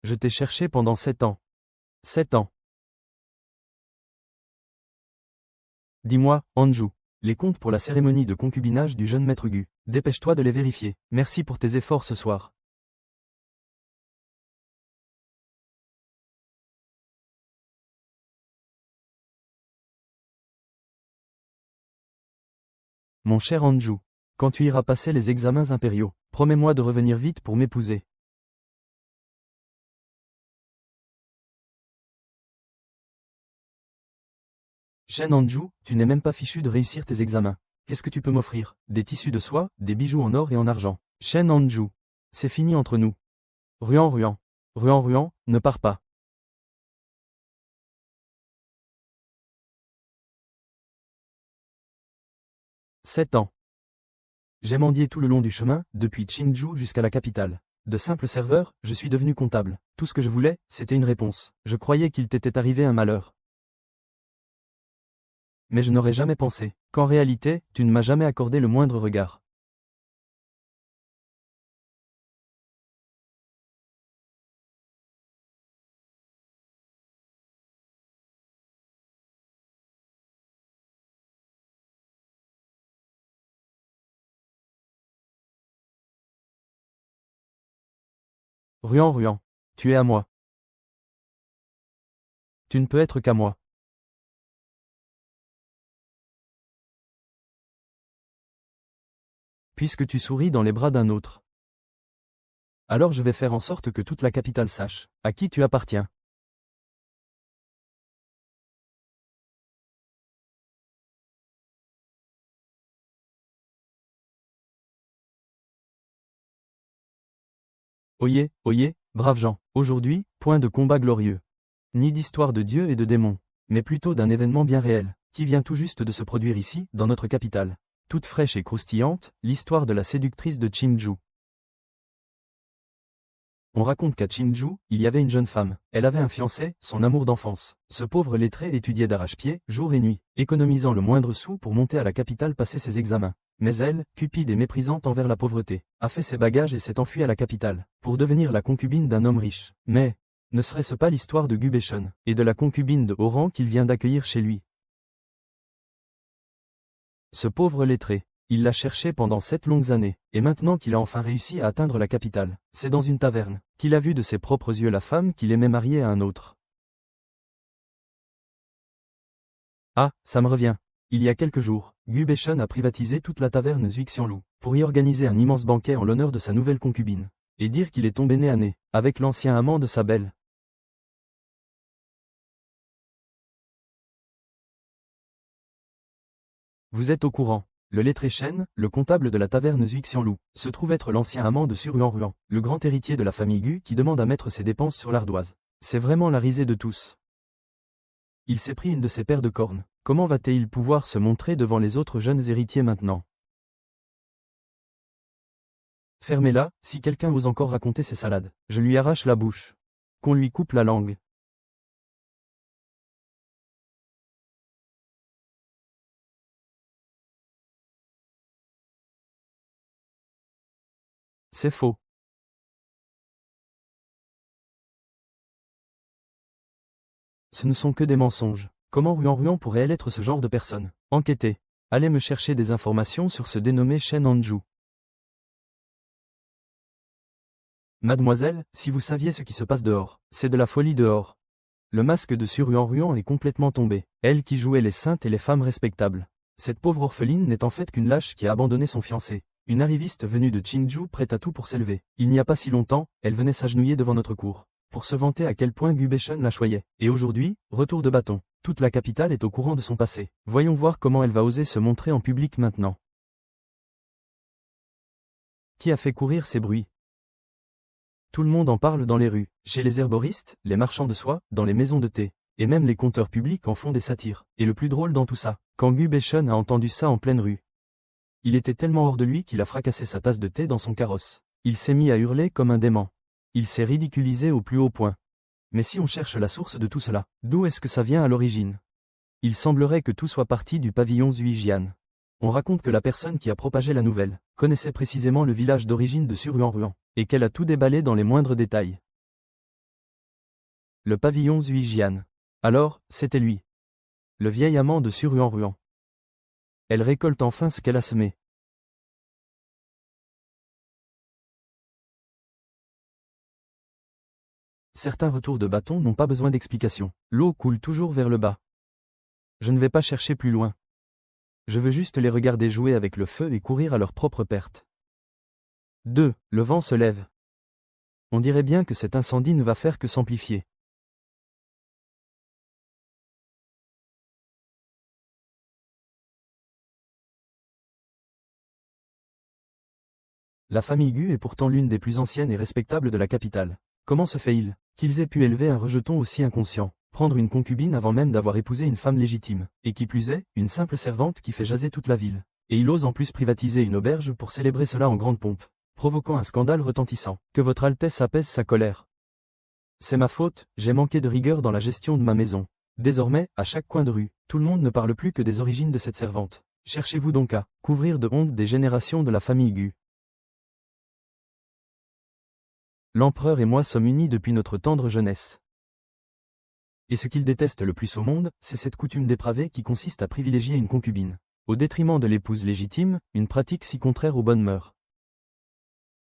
Je t'ai cherché pendant 7 ans. 7 ans. Dis-moi, Anju, les comptes pour la cérémonie de concubinage du jeune maître Gu. Dépêche-toi de les vérifier. Merci pour tes efforts ce soir. Mon cher Anju, quand tu iras passer les examens impériaux, promets-moi de revenir vite pour m'épouser. Shen Anju, tu n'es même pas fichu de réussir tes examens. Qu'est-ce que tu peux m'offrir? Des tissus de soie, des bijoux en or et en argent. Shen Anju. C'est fini entre nous. Ruan. Ruan, ne pars pas. 7 ans. J'ai mendié tout le long du chemin, depuis Qingzhou jusqu'à la capitale. De simple serveur, je suis devenu comptable. Tout ce que je voulais, c'était une réponse. Je croyais qu'il t'était arrivé un malheur. Mais je n'aurais jamais pensé qu'en réalité, tu ne m'as jamais accordé le moindre regard. Ruan. Tu es à moi. Tu ne peux être qu'à moi. Puisque tu souris dans les bras d'un autre. Alors je vais faire en sorte que toute la capitale sache à qui tu appartiens. Oyez, braves gens, aujourd'hui, point de combat glorieux. Ni d'histoire de dieux et de démons, mais plutôt d'un événement bien réel, qui vient tout juste de se produire ici, dans notre capitale. Toute fraîche et croustillante, l'histoire de la séductrice de Qingzhou. On raconte qu'à Chinju, il y avait une jeune femme. Elle avait un fiancé, son amour d'enfance. Ce pauvre lettré étudiait d'arrache-pied, jour et nuit, économisant le moindre sou pour monter à la capitale passer ses examens. Mais elle, cupide et méprisante envers la pauvreté, a fait ses bagages et s'est enfuie à la capitale, pour devenir la concubine d'un homme riche. Mais, ne serait-ce pas l'histoire de Gu Baishun, et de la concubine de haut rang qu'il vient d'accueillir chez lui? Ce pauvre lettré, il l'a cherché pendant 7 longues années, et maintenant qu'il a enfin réussi à atteindre la capitale, c'est dans une taverne, qu'il a vu de ses propres yeux la femme qu'il aimait marier à un autre. Ah, ça me revient. Il y a quelques jours, Gu Baishun a privatisé toute la taverne Zuixianlu, pour y organiser un immense banquet en l'honneur de sa nouvelle concubine, et dire qu'il est tombé nez à nez, avec l'ancien amant de sa belle. Vous êtes au courant. Le lettré Shen, le comptable de la taverne Zuixianlu, se trouve être l'ancien amant de Suruan-Ruan, le grand héritier de la famille Gu qui demande à mettre ses dépenses sur l'ardoise. C'est vraiment la risée de tous. Il s'est pris une de ses paires de cornes. Comment va-t-il pouvoir se montrer devant les autres jeunes héritiers maintenant? Fermez-la, si quelqu'un ose encore raconter ses salades. Je lui arrache la bouche. Qu'on lui coupe la langue. C'est faux. Ce ne sont que des mensonges. Comment Ruan pourrait-elle être ce genre de personne? Enquêtez. Allez me chercher des informations sur ce dénommé Shen Anju. Mademoiselle, si vous saviez ce qui se passe dehors, c'est de la folie dehors. Le masque de Ruan est complètement tombé. Elle qui jouait les saintes et les femmes respectables. Cette pauvre orpheline n'est en fait qu'une lâche qui a abandonné son fiancé. Une arriviste venue de Chinju prête à tout pour s'élever. Il n'y a pas si longtemps, elle venait s'agenouiller devant notre cour, pour se vanter à quel point Gu Baishun la choyait. Et aujourd'hui, retour de bâton. Toute la capitale est au courant de son passé. Voyons voir comment elle va oser se montrer en public maintenant. Qui a fait courir ces bruits? Tout le monde en parle dans les rues, chez les herboristes, les marchands de soie, dans les maisons de thé. Et même les conteurs publics en font des satires. Et le plus drôle dans tout ça, quand Gu Baishun a entendu ça en pleine rue. Il était tellement hors de lui qu'il a fracassé sa tasse de thé dans son carrosse. Il s'est mis à hurler comme un dément. Il s'est ridiculisé au plus haut point. Mais si on cherche la source de tout cela, d'où est-ce que ça vient à l'origine? Il semblerait que tout soit parti du pavillon Zuijian. On raconte que la personne qui a propagé la nouvelle connaissait précisément le village d'origine de Suruan-Ruan, et qu'elle a tout déballé dans les moindres détails. Le pavillon Zuijian. Alors, c'était lui. Le vieil amant de Suruan-Ruan. Elle récolte enfin ce qu'elle a semé. Certains retours de bâton n'ont pas besoin d'explication. L'eau coule toujours vers le bas. Je ne vais pas chercher plus loin. Je veux juste les regarder jouer avec le feu et courir à leur propre perte. 2. Le vent se lève. On dirait bien que cet incendie ne va faire que s'amplifier. La famille Gu est pourtant l'une des plus anciennes et respectables de la capitale. Comment se fait-il qu'ils aient pu élever un rejeton aussi inconscient, prendre une concubine avant même d'avoir épousé une femme légitime, et qui plus est, une simple servante qui fait jaser toute la ville. Et il ose en plus privatiser une auberge pour célébrer cela en grande pompe, provoquant un scandale retentissant. Que votre Altesse apaise sa colère. C'est ma faute, j'ai manqué de rigueur dans la gestion de ma maison. Désormais, à chaque coin de rue, tout le monde ne parle plus que des origines de cette servante. Cherchez-vous donc à couvrir de honte des générations de la famille Gu. L'empereur et moi sommes unis depuis notre tendre jeunesse. Et ce qu'il déteste le plus au monde, c'est cette coutume dépravée qui consiste à privilégier une concubine, au détriment de l'épouse légitime, une pratique si contraire aux bonnes mœurs.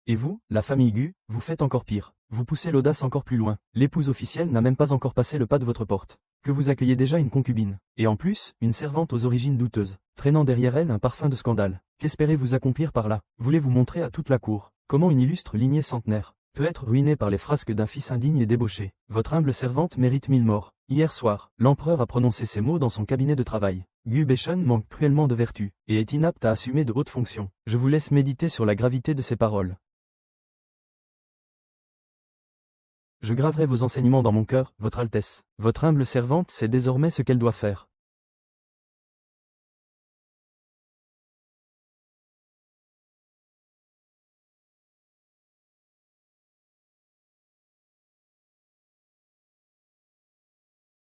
Et vous, la famille Gu, vous faites encore pire. Vous poussez l'audace encore plus loin. L'épouse officielle n'a même pas encore passé le pas de votre porte. Que vous accueillez déjà une concubine. Et en plus, une servante aux origines douteuses, traînant derrière elle un parfum de scandale. Qu'espérez-vous accomplir par là? Voulez-vous montrer à toute la cour comment une illustre lignée centenaire peut être ruinée par les frasques d'un fils indigne et débauché? Votre humble servante mérite 1000 morts. Hier soir, l'empereur a prononcé ces mots dans son cabinet de travail. Gu Baishun manque cruellement de vertu, et est inapte à assumer de hautes fonctions. Je vous laisse méditer sur la gravité de ces paroles. Je graverai vos enseignements dans mon cœur, votre Altesse. Votre humble servante sait désormais ce qu'elle doit faire.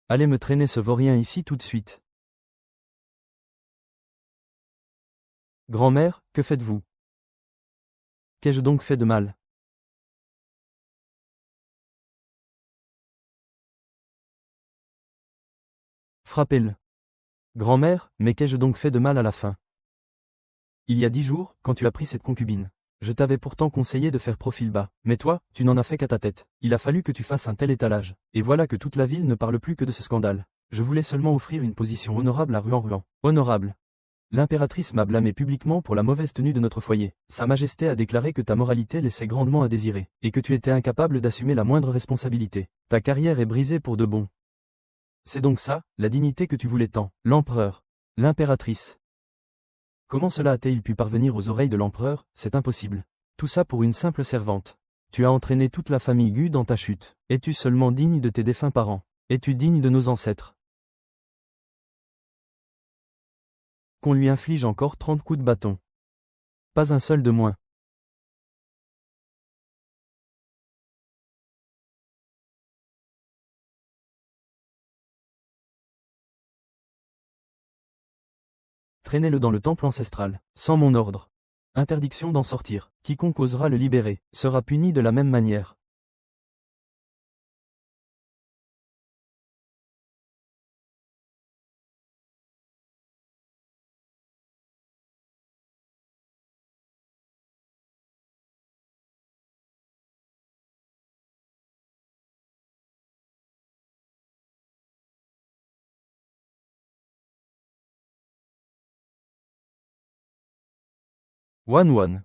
Allez me traîner ce vaurien ici tout de suite. Grand-mère, que faites-vous? Qu'ai-je donc fait de mal? Frappez-le. Grand-mère, mais qu'ai-je donc fait de mal à la fin? Il y a 10 jours, quand tu as pris cette concubine. Je t'avais pourtant conseillé de faire profil bas, mais toi, tu n'en as fait qu'à ta tête. Il a fallu que tu fasses un tel étalage. Et voilà que toute la ville ne parle plus que de ce scandale. Je voulais seulement offrir une position honorable à Ruan-Ruan. Honorable. L'impératrice m'a blâmé publiquement pour la mauvaise tenue de notre foyer. Sa Majesté a déclaré que ta moralité laissait grandement à désirer, et que tu étais incapable d'assumer la moindre responsabilité. Ta carrière est brisée pour de bon. C'est donc ça, la dignité que tu voulais tant. L'empereur. L'impératrice. Comment cela a-t-il pu parvenir aux oreilles de l'empereur? C'est impossible. Tout ça pour une simple servante. Tu as entraîné toute la famille Gu dans ta chute. Es-tu seulement digne de tes défunts parents? Es-tu digne de nos ancêtres? Qu'on lui inflige encore 30 coups de bâton. Pas un seul de moins. Traînez-le dans le temple ancestral, sans mon ordre. Interdiction d'en sortir. Quiconque osera le libérer, sera puni de la même manière. Wan.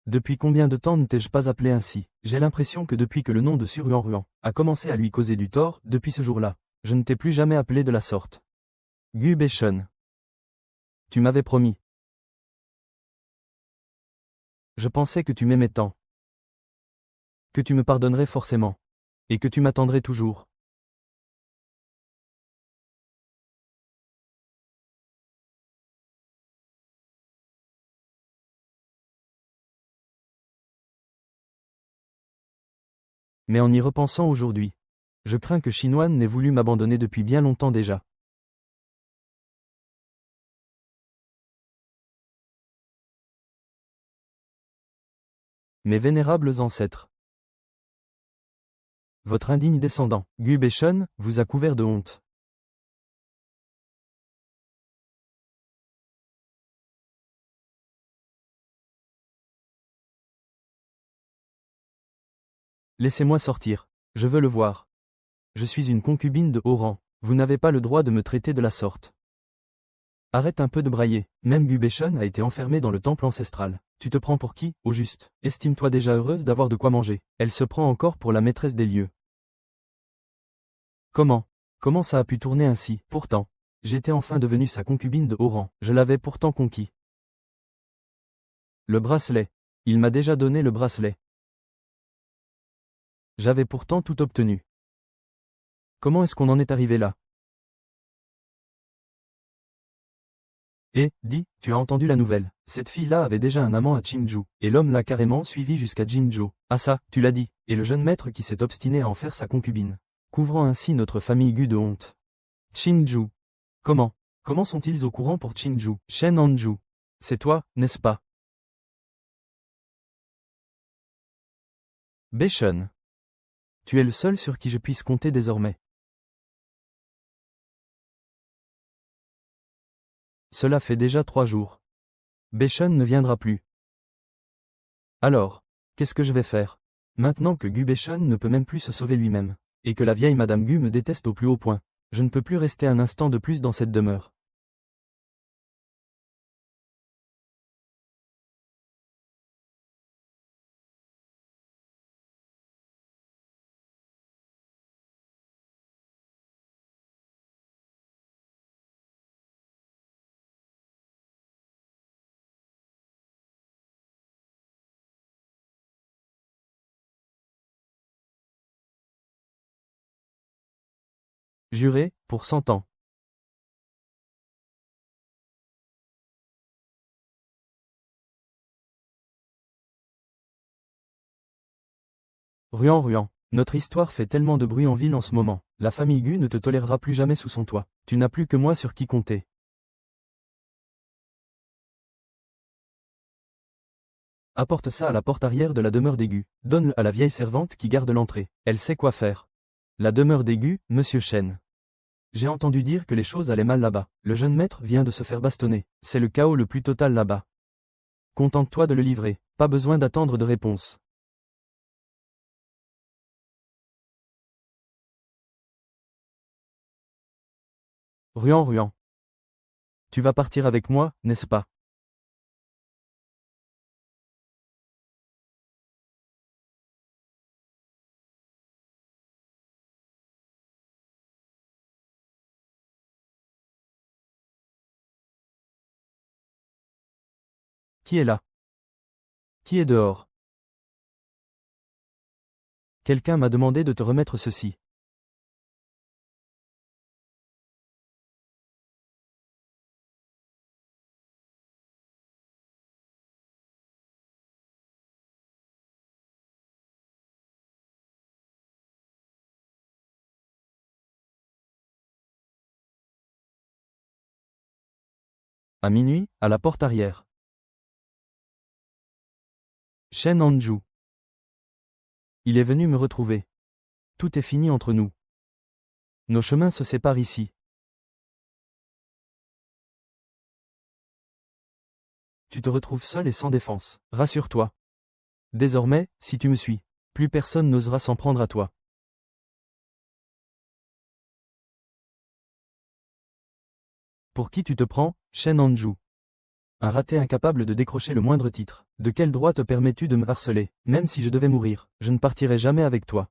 Depuis combien de temps ne t'ai-je pas appelé ainsi? J'ai l'impression que depuis que le nom de Ruan a commencé à lui causer du tort, depuis ce jour-là, je ne t'ai plus jamais appelé de la sorte. Gu Beishun. Tu m'avais promis. Je pensais que tu m'aimais tant. Que tu me pardonnerais forcément. Et que tu m'attendrais toujours. Mais en y repensant aujourd'hui, je crains que Chinoine n'ait voulu m'abandonner depuis bien longtemps déjà. Mes vénérables ancêtres. Votre indigne descendant, Gu Beishun, vous a couvert de honte. Laissez-moi sortir. Je veux le voir. Je suis une concubine de haut rang. Vous n'avez pas le droit de me traiter de la sorte. Arrête un peu de brailler. Même Gu Beishun a été enfermé dans le temple ancestral. Tu te prends pour qui, au juste? Estime-toi déjà heureuse d'avoir de quoi manger. Elle se prend encore pour la maîtresse des lieux. Comment? Comment ça a pu tourner ainsi? Pourtant, j'étais enfin devenue sa concubine de haut rang. Je l'avais pourtant conquis. Le bracelet. Il m'a déjà donné le bracelet. J'avais pourtant tout obtenu. Comment est-ce qu'on en est arrivé là? Dis, tu as entendu la nouvelle. Cette fille-là avait déjà un amant à Qingzhou, et l'homme l'a carrément suivi jusqu'à Jinzhou. Ah ça, tu l'as dit, et le jeune maître qui s'est obstiné à en faire sa concubine, couvrant ainsi notre famille Gu de honte. Qingzhou. Comment? Comment sont-ils au courant pour Qingzhou? Shen Hanzhou. C'est toi, n'est-ce pas? Beishun. Tu es le seul sur qui je puisse compter désormais. Cela fait déjà 3 jours. Beishun ne viendra plus. Alors, qu'est-ce que je vais faire? Maintenant que Gu Beishun ne peut même plus se sauver lui-même, et que la vieille Madame Gu me déteste au plus haut point, je ne peux plus rester un instant de plus dans cette demeure. Juré, pour 100 ans. Ruan. Notre histoire fait tellement de bruit en ville en ce moment. La famille Gu ne te tolérera plus jamais sous son toit. Tu n'as plus que moi sur qui compter. Apporte ça à la porte arrière de la demeure des Gu. Donne-le à la vieille servante qui garde l'entrée. Elle sait quoi faire. La demeure des Gu, Monsieur Chen. J'ai entendu dire que les choses allaient mal là-bas. Le jeune maître vient de se faire bastonner. C'est le chaos le plus total là-bas. Contente-toi de le livrer. Pas besoin d'attendre de réponse. Ruan Ruan. Tu vas partir avec moi, n'est-ce pas? Qui est là? Qui est dehors? Quelqu'un m'a demandé de te remettre ceci. À minuit, à la porte arrière. Shen Anju. Il est venu me retrouver. Tout est fini entre nous. Nos chemins se séparent ici. Tu te retrouves seul et sans défense. Rassure-toi. Désormais, si tu me suis, plus personne n'osera s'en prendre à toi. Pour qui tu te prends, Shen Anju? Un raté incapable de décrocher le moindre titre. De quel droit te permets-tu de me harceler? Même si je devais mourir, je ne partirai jamais avec toi.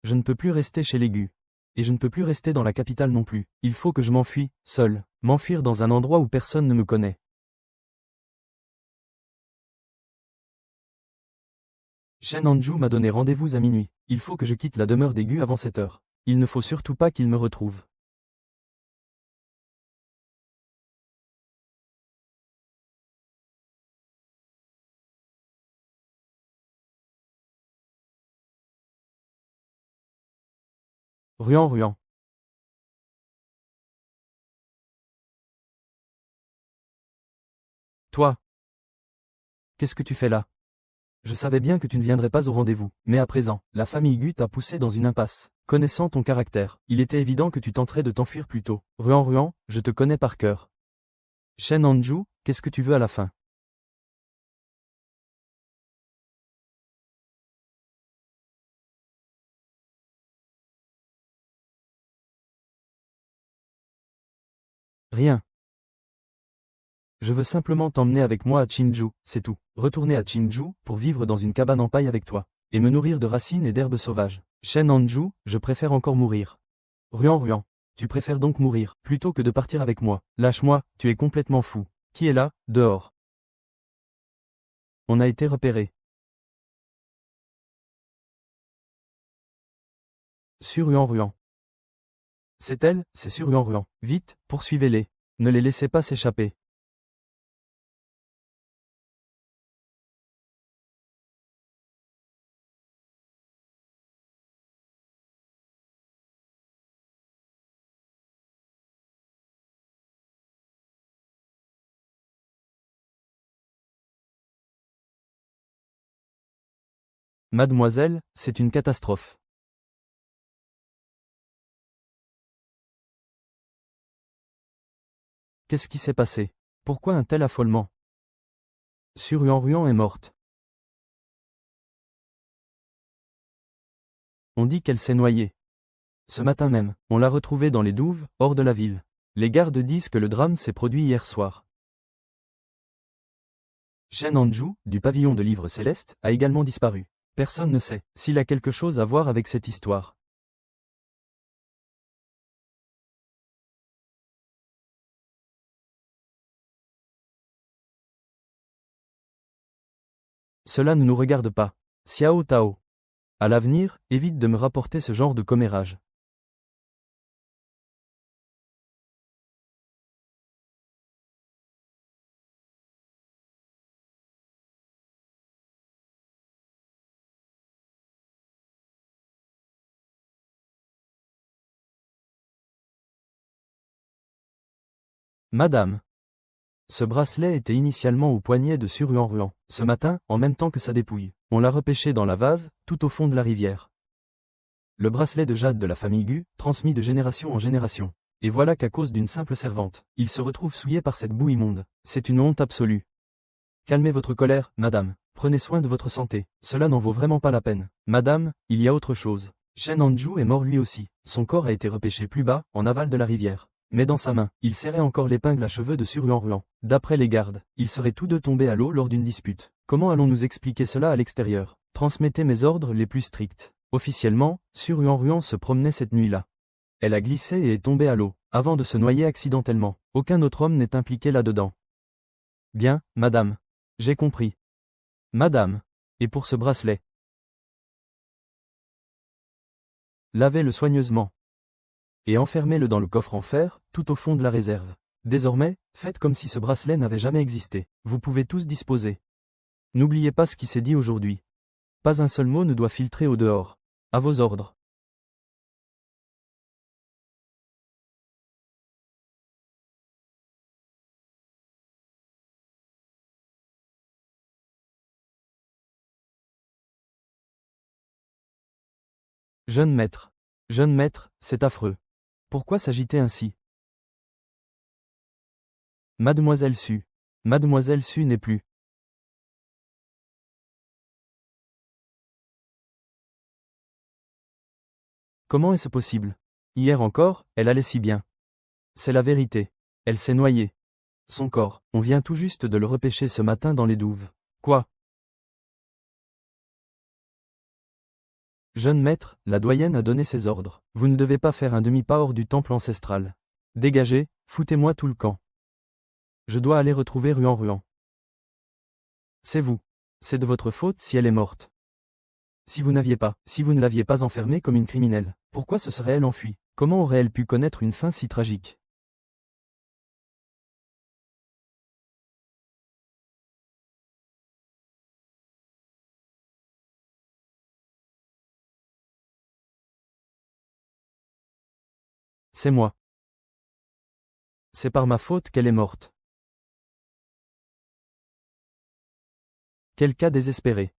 Je ne peux plus rester chez les Gu. Et je ne peux plus rester dans la capitale non plus. Il faut que je m'enfuis, seul. M'enfuir dans un endroit où personne ne me connaît. Shen Anju m'a donné rendez-vous à minuit. Il faut que je quitte la demeure des Gu avant cette heure. Il ne faut surtout pas qu'il me retrouve. Ruan Ruan. Toi, qu'est-ce que tu fais là? Je savais bien que tu ne viendrais pas au rendez-vous, mais à présent, la famille Gu t'a poussé dans une impasse. Connaissant ton caractère, il était évident que tu tenterais de t'enfuir plus tôt. Ruan Ruan, je te connais par cœur. Shen Anju, qu'est-ce que tu veux à la fin? Rien. Je veux simplement t'emmener avec moi à Chinju, c'est tout. Retourner à Chinju, pour vivre dans une cabane en paille avec toi. Et me nourrir de racines et d'herbes sauvages. Shen Anju, je préfère encore mourir. Ruan Ruan. Tu préfères donc mourir, plutôt que de partir avec moi. Lâche-moi, tu es complètement fou. Qui est là, dehors? On a été repéré. Sur Ruan Ruan. C'est elle, c'est sur Ruan Ruan. Vite, poursuivez-les. Ne les laissez pas s'échapper. Mademoiselle, c'est une catastrophe. Qu'est-ce qui s'est passé? Pourquoi un tel affolement? Sur Ruan Ruan est morte. On dit qu'elle s'est noyée. Ce matin même, on l'a retrouvée dans les douves, hors de la ville. Les gardes disent que le drame s'est produit hier soir. Shen Anju, du pavillon de livres célestes, a également disparu. Personne ne sait s'il a quelque chose à voir avec cette histoire. Cela ne nous regarde pas. Xiao Tao. À l'avenir, évite de me rapporter ce genre de commérage. Madame. Ce bracelet était initialement au poignet de Sur-Huan-Ruan. Ce matin, en même temps que sa dépouille, on l'a repêché dans la vase, tout au fond de la rivière. Le bracelet de jade de la famille Gu, transmis de génération en génération. Et voilà qu'à cause d'une simple servante, il se retrouve souillé par cette boue immonde. C'est une honte absolue. Calmez votre colère, madame. Prenez soin de votre santé. Cela n'en vaut vraiment pas la peine. Madame, il y a autre chose. Shen Anju est mort lui aussi. Son corps a été repêché plus bas, en aval de la rivière. Mais dans sa main, il serrait encore l'épingle à cheveux de Sur-Huan-Ruan. D'après les gardes, ils seraient tous deux tombés à l'eau lors d'une dispute. Comment allons-nous expliquer cela à l'extérieur? Transmettez mes ordres les plus stricts. Officiellement, Sur-Huan-Ruan se promenait cette nuit-là. Elle a glissé et est tombée à l'eau, avant de se noyer accidentellement. Aucun autre homme n'est impliqué là-dedans. Bien, madame. J'ai compris. Madame. Et pour ce bracelet? Lavez-le soigneusement. Et enfermez-le dans le coffre en fer, tout au fond de la réserve. Désormais, faites comme si ce bracelet n'avait jamais existé. Vous pouvez tous disposer. N'oubliez pas ce qui s'est dit aujourd'hui. Pas un seul mot ne doit filtrer au dehors. À vos ordres. Jeune maître. Jeune maître, c'est affreux. Pourquoi s'agiter ainsi? Mademoiselle Su. Mademoiselle Su n'est plus. Comment est-ce possible? Hier encore, elle allait si bien. C'est la vérité. Elle s'est noyée. Son corps, on vient tout juste de le repêcher ce matin dans les douves. Quoi? Jeune maître, la doyenne a donné ses ordres. Vous ne devez pas faire un demi-pas hors du temple ancestral. Dégagez, foutez-moi tout le camp. Je dois aller retrouver Ruan-Ruan. C'est vous. C'est de votre faute si elle est morte. Si vous ne l'aviez pas enfermée comme une criminelle, pourquoi se serait-elle enfuie? Comment aurait-elle pu connaître une fin si tragique? C'est moi. C'est par ma faute qu'elle est morte. Quel cas désespéré.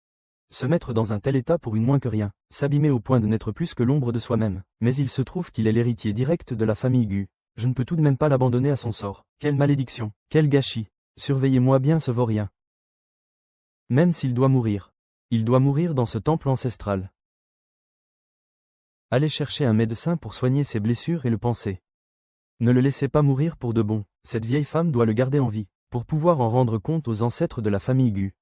Se mettre dans un tel état pour une moins que rien, s'abîmer au point de n'être plus que l'ombre de soi-même. Mais il se trouve qu'il est l'héritier direct de la famille Gu. Je ne peux tout de même pas l'abandonner à son sort. Quelle malédiction, quel gâchis. Surveillez-moi bien ce vaurien. Même s'il doit mourir. Il doit mourir dans ce temple ancestral. Allez chercher un médecin pour soigner ses blessures et le panser. Ne le laissez pas mourir pour de bon. Cette vieille femme doit le garder en vie, pour pouvoir en rendre compte aux ancêtres de la famille Gu.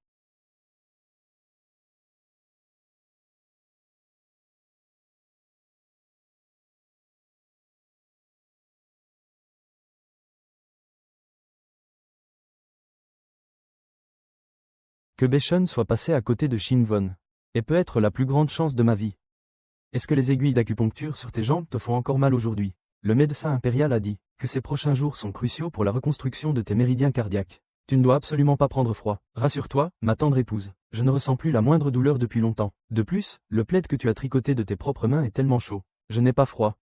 Que Beshon soit passé à côté de Shinvon. Et peut être la plus grande chance de ma vie. Est-ce que les aiguilles d'acupuncture sur tes jambes te font encore mal aujourd'hui? Le médecin impérial a dit que ces prochains jours sont cruciaux pour la reconstruction de tes méridiens cardiaques. Tu ne dois absolument pas prendre froid. Rassure-toi, ma tendre épouse. Je ne ressens plus la moindre douleur depuis longtemps. De plus, le plaid que tu as tricoté de tes propres mains est tellement chaud. Je n'ai pas froid.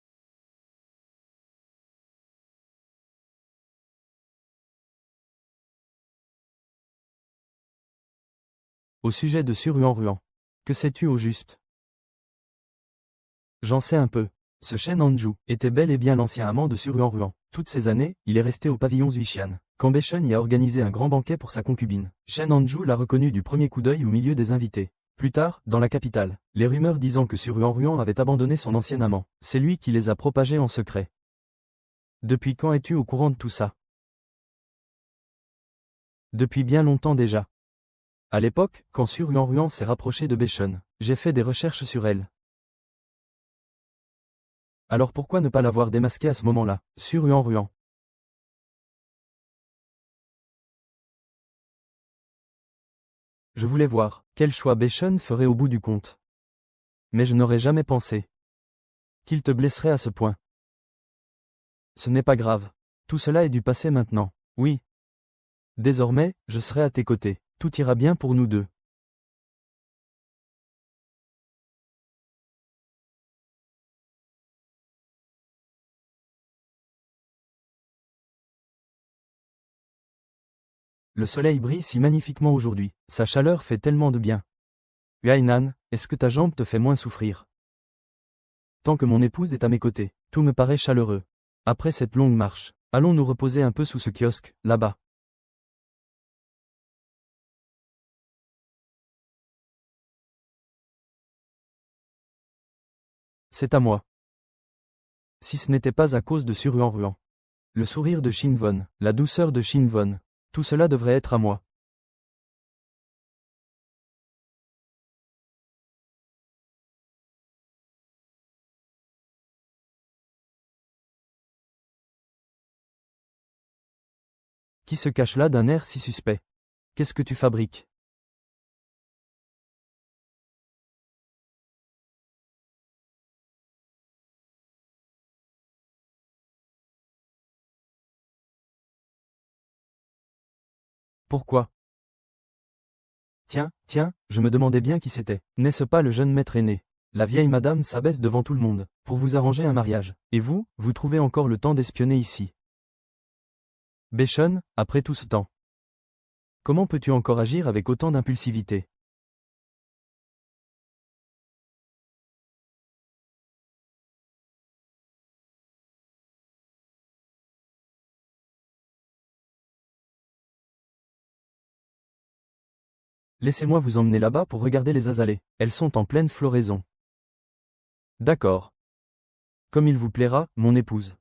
Au sujet de Sur-Huan-Ruan. Que sais-tu au juste? J'en sais un peu. Ce Shen Anju était bel et bien l'ancien amant de Sur-Huan-Ruan. Toutes ces années, il est resté au pavillon Zuishan. Quand Beshon y a organisé un grand banquet pour sa concubine, Shen Anju l'a reconnu du premier coup d'œil au milieu des invités. Plus tard, dans la capitale, les rumeurs disant que Sur-Huan-Ruan avait abandonné son ancien amant, c'est lui qui les a propagées en secret. Depuis quand es-tu au courant de tout ça? Depuis bien longtemps déjà. À l'époque, quand Sur-Huan-Ruan s'est rapproché de Beshon, j'ai fait des recherches sur elle. Alors pourquoi ne pas l'avoir démasqué à ce moment-là, Sur-Huan-Ruan? Je voulais voir quel choix Beshon ferait au bout du compte. Mais je n'aurais jamais pensé qu'il te blesserait à ce point. Ce n'est pas grave. Tout cela est du passé maintenant. Oui. Désormais, je serai à tes côtés. Tout ira bien pour nous deux. le soleil brille si magnifiquement aujourd'hui, sa chaleur fait tellement de bien. Hainan, est-ce que ta jambe te fait moins souffrir? Tant que mon épouse est à mes côtés, tout me paraît chaleureux. Après cette longue marche, allons nous reposer un peu sous ce kiosque, là-bas. C'est à moi. Si ce n'était pas à cause de Suruan-Ruan. Le sourire de Shinvon, la douceur de Shinvon, tout cela devrait être à moi. Qui se cache là d'un air si suspect? Qu'est-ce que tu fabriques? Pourquoi? Tiens, tiens, je me demandais bien qui c'était. N'est-ce pas le jeune maître aîné? La vieille madame s'abaisse devant tout le monde, pour vous arranger un mariage. Et vous, vous trouvez encore le temps d'espionner ici. Béchon, après tout ce temps. Comment peux-tu encore agir avec autant d'impulsivité? Laissez-moi vous emmener là-bas pour regarder les azalées. Elles sont en pleine floraison. D'accord. Comme il vous plaira, mon épouse.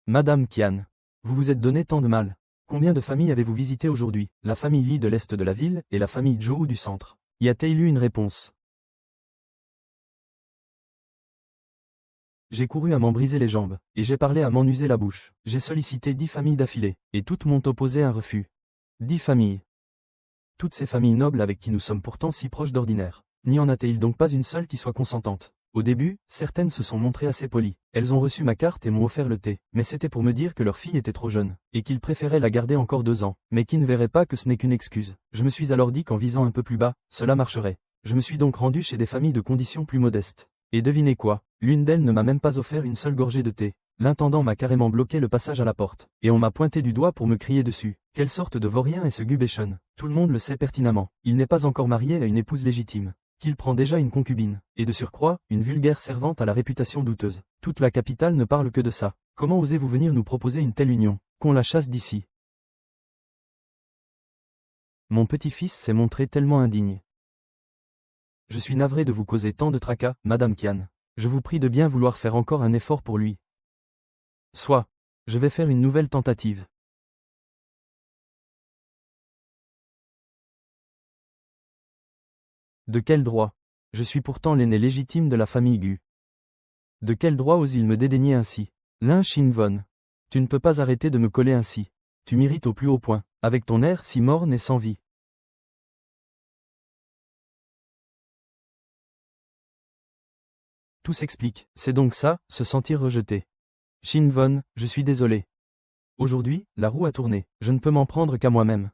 Madame Qian. Vous vous êtes donné tant de mal. Combien de familles avez-vous visité aujourd'hui? La famille Li de l'est de la ville et la famille Zhou du centre. Y a-t-il eu une réponse? J'ai couru à m'en briser les jambes, et j'ai parlé à m'en user la bouche. J'ai sollicité 10 familles d'affilée, et toutes m'ont opposé un refus. 10 familles. Toutes ces familles nobles avec qui nous sommes pourtant si proches d'ordinaire. N'y en a-t-il donc pas une seule qui soit consentante? Au début, certaines se sont montrées assez polies. Elles ont reçu ma carte et m'ont offert le thé, mais c'était pour me dire que leur fille était trop jeune, et qu'ils préféraient la garder encore 2 ans, mais qui ne verraient pas que ce n'est qu'une excuse. Je me suis alors dit qu'en visant un peu plus bas, cela marcherait. Je me suis donc rendu chez des familles de conditions plus modestes. Et devinez quoi? L'une d'elles ne m'a même pas offert une seule gorgée de thé. L'intendant m'a carrément bloqué le passage à la porte, et on m'a pointé du doigt pour me crier dessus. Quelle sorte de vaurien est ce Gubéchon? Tout le monde le sait pertinemment. Il n'est pas encore marié à une épouse légitime. Qu'il prend déjà une concubine, et de surcroît, une vulgaire servante à la réputation douteuse. Toute la capitale ne parle que de ça. Comment osez-vous venir nous proposer une telle union? Qu'on la chasse d'ici. Mon petit-fils s'est montré tellement indigne. Je suis navré de vous causer tant de tracas, Madame Qian. Je vous prie de bien vouloir faire encore un effort pour lui. Soit. Je vais faire une nouvelle tentative. De quel droit? Je suis pourtant l'aîné légitime de la famille Gu. De quel droit ose-il me dédaigner ainsi? Lin Shinvon. Tu ne peux pas arrêter de me coller ainsi. Tu m'irrites au plus haut point, avec ton air si morne et sans vie. Tout s'explique, c'est donc ça, se sentir rejeté. Shinvon, je suis désolé. Aujourd'hui, la roue a tourné, je ne peux m'en prendre qu'à moi-même.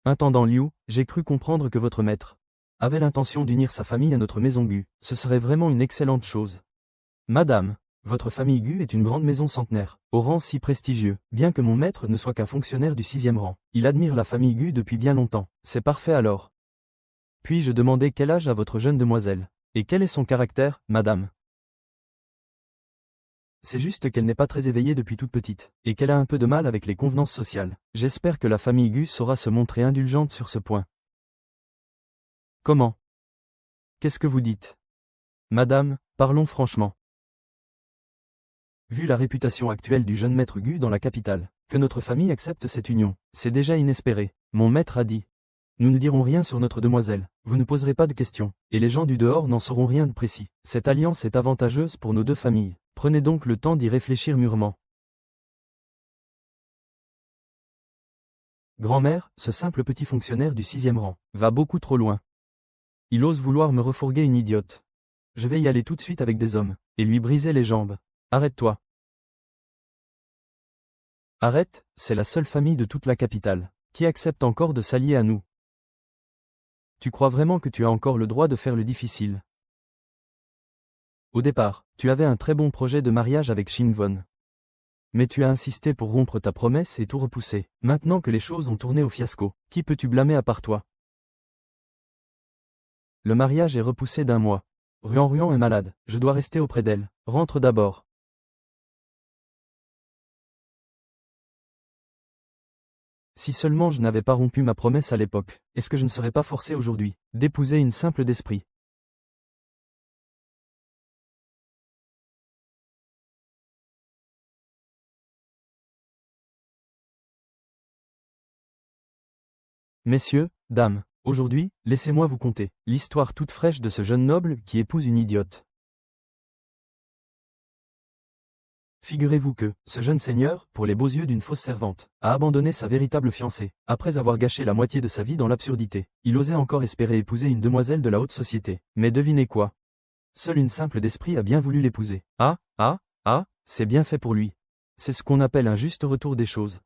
Intendant Liu, j'ai cru comprendre que votre maître avait l'intention d'unir sa famille à notre maison Gu. Ce serait vraiment une excellente chose. Madame, votre famille Gu est une grande maison centenaire, au rang si prestigieux, bien que mon maître ne soit qu'un fonctionnaire du 6e rang. Il admire la famille Gu depuis bien longtemps. C'est parfait alors. Puis-je demander quel âge a votre jeune demoiselle? Et quel est son caractère, madame? C'est juste qu'elle n'est pas très éveillée depuis toute petite, et qu'elle a un peu de mal avec les convenances sociales. J'espère que la famille Gu saura se montrer indulgente sur ce point. Comment? Qu'est-ce que vous dites? Madame, parlons franchement. Vu la réputation actuelle du jeune maître Gu dans la capitale, que notre famille accepte cette union, c'est déjà inespéré. Mon maître a dit. Nous ne dirons rien sur notre demoiselle, vous ne poserez pas de questions, et les gens du dehors n'en sauront rien de précis. Cette alliance est avantageuse pour nos 2 familles. Prenez donc le temps d'y réfléchir mûrement. Grand-mère, ce simple petit fonctionnaire du 6e rang, va beaucoup trop loin. Il ose vouloir me refourguer une idiote. Je vais y aller tout de suite avec des hommes, et lui briser les jambes. Arrête-toi. Arrête, c'est la seule famille de toute la capitale, qui accepte encore de s'allier à nous. Tu crois vraiment que tu as encore le droit de faire le difficile? Au départ, tu avais un très bon projet de mariage avec Shingwon. Mais tu as insisté pour rompre ta promesse et tout repousser. Maintenant que les choses ont tourné au fiasco, qui peux-tu blâmer à part toi? Le mariage est repoussé d'1 mois. Ruan Ruan est malade, je dois rester auprès d'elle. Rentre d'abord. Si seulement je n'avais pas rompu ma promesse à l'époque, est-ce que je ne serais pas forcé aujourd'hui d'épouser une simple d'esprit? Messieurs, dames, aujourd'hui, laissez-moi vous conter l'histoire toute fraîche de ce jeune noble qui épouse une idiote. Figurez-vous que, ce jeune seigneur, pour les beaux yeux d'une fausse servante, a abandonné sa véritable fiancée. Après avoir gâché la moitié de sa vie dans l'absurdité, il osait encore espérer épouser une demoiselle de la haute société. Mais devinez quoi? Seule une simple d'esprit a bien voulu l'épouser. Ah, ah, ah, c'est bien fait pour lui. C'est ce qu'on appelle un juste retour des choses.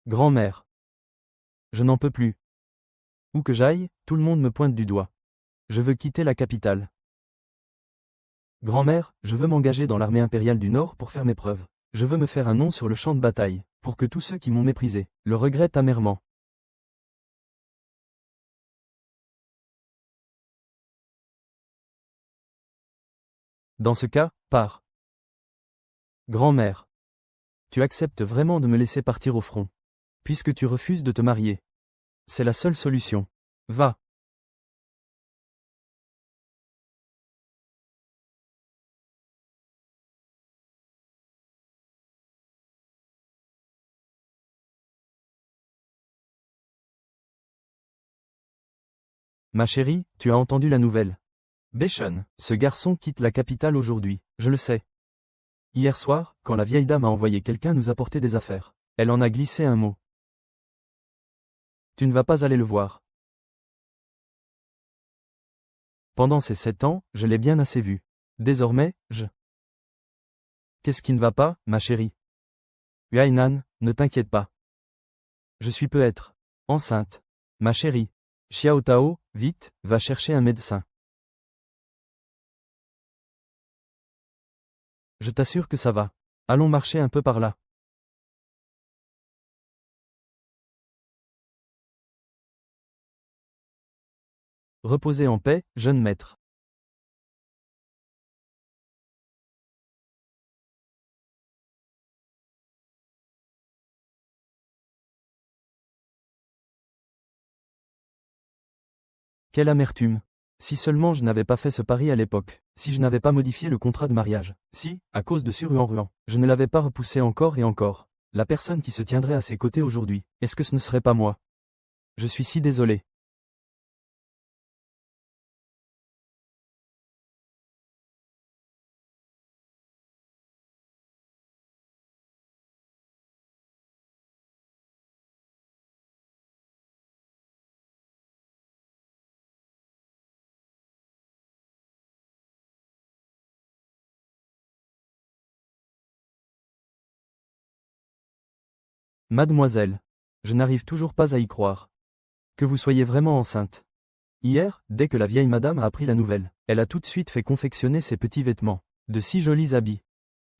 Grand-mère. Je n'en peux plus. Où que j'aille, tout le monde me pointe du doigt. Je veux quitter la capitale. Grand-mère, je veux m'engager dans l'armée impériale du Nord pour faire mes preuves. Je veux me faire un nom sur le champ de bataille, pour que tous ceux qui m'ont méprisé le regrettent amèrement. Dans ce cas, pars. Grand-mère. Tu acceptes vraiment de me laisser partir au front. Puisque tu refuses de te marier. C'est la seule solution. Va. Ma chérie, tu as entendu la nouvelle. Beshun, ce garçon quitte la capitale aujourd'hui, je le sais. Hier soir, quand la vieille dame a envoyé quelqu'un nous apporter des affaires, elle en a glissé un mot. Tu ne vas pas aller le voir. Pendant ces 7 ans, je l'ai bien assez vu. Désormais, je... Qu'est-ce qui ne va pas, ma chérie? Huainan, ne t'inquiète pas. Je suis peut-être enceinte. Ma chérie. Xiao Tao, vite, va chercher un médecin. Je t'assure que ça va. Allons marcher un peu par là. Reposez en paix, jeune maître. Quelle amertume. Si seulement je n'avais pas fait ce pari à l'époque, si je n'avais pas modifié le contrat de mariage, si, à cause de Ruan, je ne l'avais pas repoussé encore et encore, la personne qui se tiendrait à ses côtés aujourd'hui, est-ce que ce ne serait pas moi? Je suis si désolé. Mademoiselle. Je n'arrive toujours pas à y croire. Que vous soyez vraiment enceinte. Hier, dès que la vieille madame a appris la nouvelle, elle a tout de suite fait confectionner ses petits vêtements. De si jolis habits.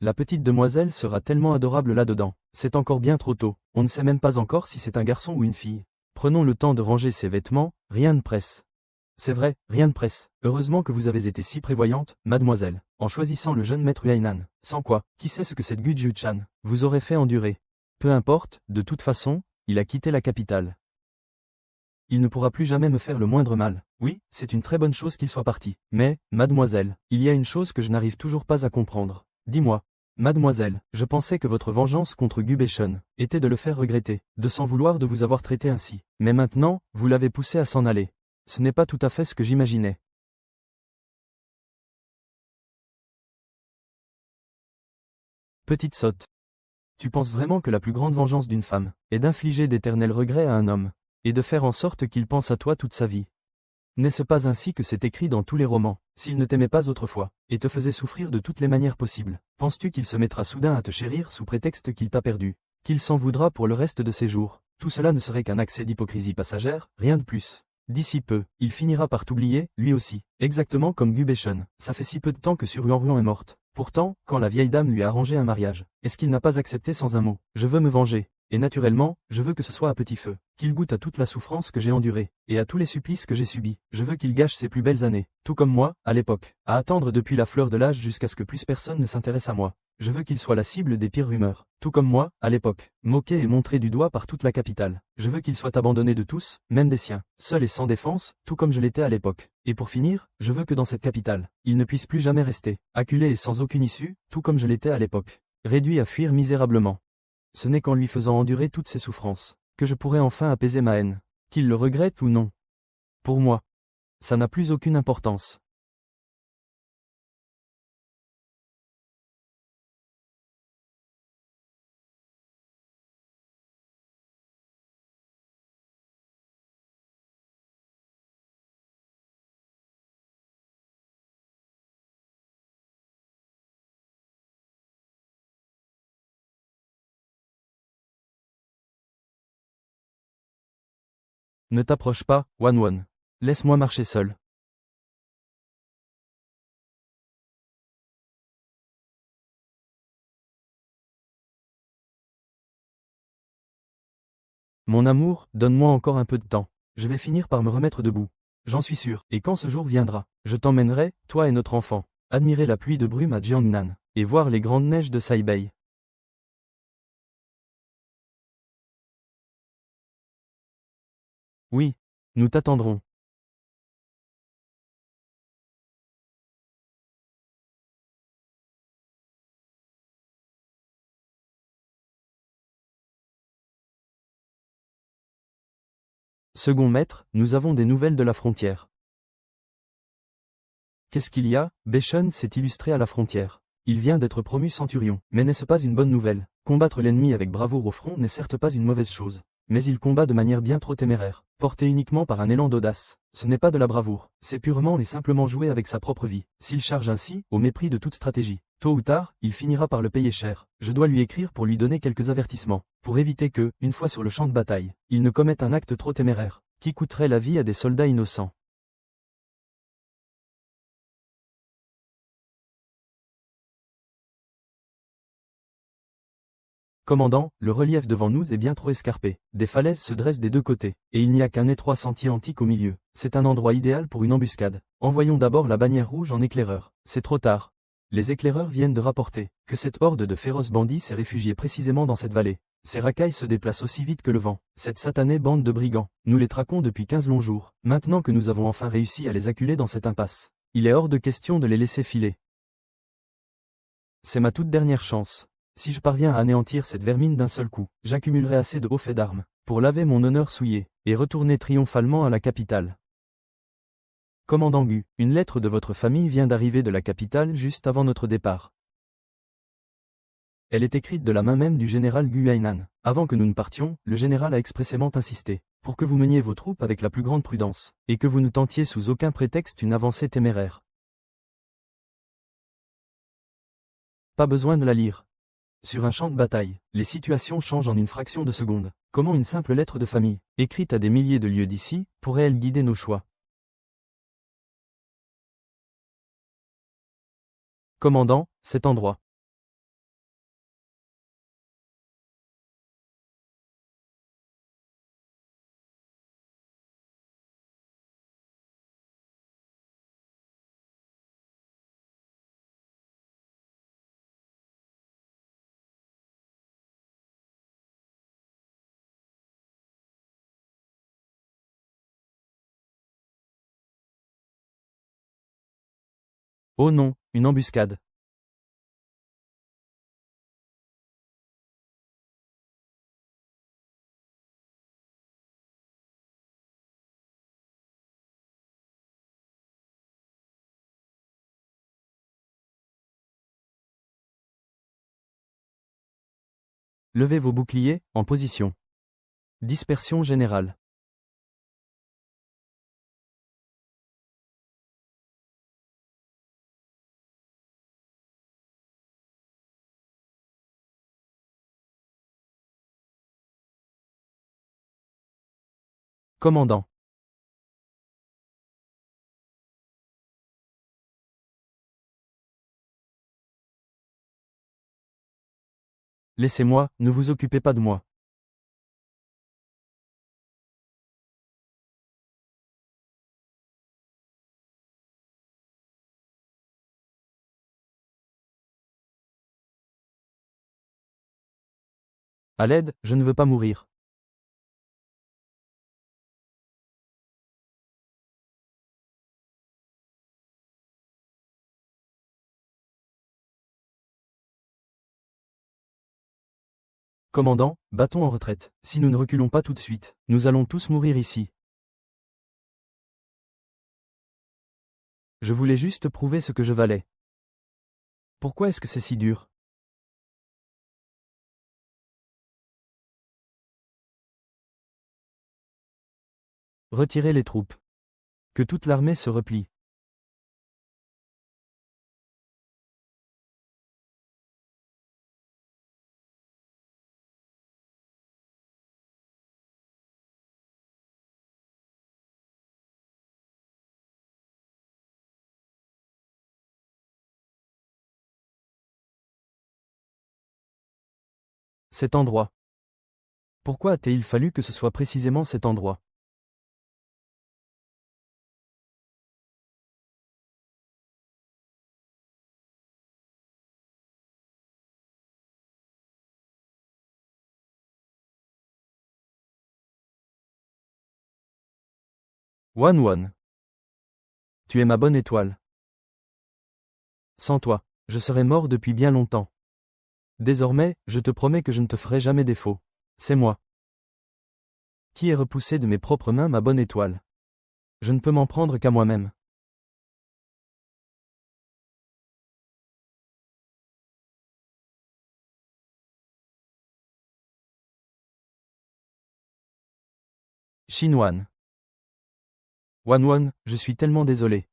La petite demoiselle sera tellement adorable là-dedans. C'est encore bien trop tôt, on ne sait même pas encore si c'est un garçon ou une fille. Prenons le temps de ranger ses vêtements, rien ne presse. C'est vrai, rien ne presse. Heureusement que vous avez été si prévoyante, mademoiselle, en choisissant le jeune maître Huainan. Sans quoi, qui sait ce que cette Guju-chan vous aurait fait endurer. Peu importe, de toute façon, il a quitté la capitale. Il ne pourra plus jamais me faire le moindre mal. Oui, c'est une très bonne chose qu'il soit parti. Mais, mademoiselle, il y a une chose que je n'arrive toujours pas à comprendre. Dis-moi. Mademoiselle, je pensais que votre vengeance contre Gu Beshun était de le faire regretter, de s'en vouloir de vous avoir traité ainsi. Mais maintenant, vous l'avez poussé à s'en aller. Ce n'est pas tout à fait ce que j'imaginais. Petite sotte. Tu penses vraiment que la plus grande vengeance d'une femme est d'infliger d'éternels regrets à un homme, et de faire en sorte qu'il pense à toi toute sa vie? N'est-ce pas ainsi que c'est écrit dans tous les romans? S'il ne t'aimait pas autrefois, et te faisait souffrir de toutes les manières possibles, penses-tu qu'il se mettra soudain à te chérir sous prétexte qu'il t'a perdu? Qu'il s'en voudra pour le reste de ses jours? Tout cela ne serait qu'un accès d'hypocrisie passagère, rien de plus. D'ici peu, il finira par t'oublier, lui aussi. Exactement comme Gubation. Ça fait si peu de temps que Sur-Ruan est morte. Pourtant, quand la vieille dame lui a arrangé un mariage, est-ce qu'il n'a pas accepté sans un mot? Je veux me venger. Et naturellement, je veux que ce soit à petit feu, qu'il goûte à toute la souffrance que j'ai endurée, et à tous les supplices que j'ai subis. Je veux qu'il gâche ses plus belles années, tout comme moi, à l'époque, à attendre depuis la fleur de l'âge jusqu'à ce que plus personne ne s'intéresse à moi. Je veux qu'il soit la cible des pires rumeurs, tout comme moi, à l'époque, moqué et montré du doigt par toute la capitale. Je veux qu'il soit abandonné de tous, même des siens, seul et sans défense, tout comme je l'étais à l'époque. Et pour finir, je veux que dans cette capitale, il ne puisse plus jamais rester, acculé et sans aucune issue, tout comme je l'étais à l'époque, réduit à fuir misérablement. Ce n'est qu'en lui faisant endurer toutes ces souffrances, que je pourrai enfin apaiser ma haine. Qu'il le regrette ou non. Pour moi, ça n'a plus aucune importance. Ne t'approche pas, Wan. Laisse-moi marcher seul. Mon amour, donne-moi encore un peu de temps. Je vais finir par me remettre debout. J'en suis sûr. Et quand ce jour viendra, je t'emmènerai, toi et notre enfant, admirer la pluie de brume à Jiangnan, et voir les grandes neiges de Saibei. Oui, nous t'attendrons. Second maître, nous avons des nouvelles de la frontière. Qu'est-ce qu'il y a? Beshon s'est illustré à la frontière. Il vient d'être promu centurion. Mais n'est-ce pas une bonne nouvelle? Combattre l'ennemi avec bravoure au front n'est certes pas une mauvaise chose. Mais il combat de manière bien trop téméraire, porté uniquement par un élan d'audace. Ce n'est pas de la bravoure, c'est purement et simplement jouer avec sa propre vie. S'il charge ainsi, au mépris de toute stratégie, tôt ou tard, il finira par le payer cher. Je dois lui écrire pour lui donner quelques avertissements, pour éviter que, une fois sur le champ de bataille, il ne commette un acte trop téméraire, qui coûterait la vie à des soldats innocents. Commandant, le relief devant nous est bien trop escarpé. Des falaises se dressent des deux côtés, et il n'y a qu'un étroit sentier antique au milieu. C'est un endroit idéal pour une embuscade. Envoyons d'abord la bannière rouge en éclaireur. C'est trop tard. Les éclaireurs viennent de rapporter que cette horde de féroces bandits s'est réfugiée précisément dans cette vallée. Ces racailles se déplacent aussi vite que le vent. Cette satanée bande de brigands, nous les traquons depuis 15 longs jours. Maintenant que nous avons enfin réussi à les acculer dans cette impasse, il est hors de question de les laisser filer. C'est ma toute dernière chance. Si je parviens à anéantir cette vermine d'un seul coup, j'accumulerai assez de hauts faits d'armes pour laver mon honneur souillé et retourner triomphalement à la capitale. Commandant Gu, une lettre de votre famille vient d'arriver de la capitale juste avant notre départ. Elle est écrite de la main même du général Gu Hainan. Avant que nous ne partions, le général a expressément insisté pour que vous meniez vos troupes avec la plus grande prudence, et que vous ne tentiez sous aucun prétexte une avancée téméraire. Pas besoin de la lire. Sur un champ de bataille, les situations changent en une fraction de seconde. Comment une simple lettre de famille, écrite à des milliers de lieues d'ici, pourrait-elle guider nos choix? Commandant, cet endroit. Oh non, une embuscade. Levez vos boucliers, en position. Dispersion générale. Commandant. Laissez-moi, ne vous occupez pas de moi. À l'aide, je ne veux pas mourir. Commandant, battons en retraite. Si nous ne reculons pas tout de suite, nous allons tous mourir ici. Je voulais juste prouver ce que je valais. Pourquoi est-ce que c'est si dur? Retirez les troupes. Que toute l'armée se replie. Cet endroit. Pourquoi a-t-il fallu que ce soit précisément cet endroit? Wan. Tu es ma bonne étoile. Sans toi, je serais mort depuis bien longtemps. Désormais, je te promets que je ne te ferai jamais défaut. C'est moi. Qui ai repoussé de mes propres mains ma bonne étoile? Je ne peux m'en prendre qu'à moi-même. Shinwan. Wan, je suis tellement désolé.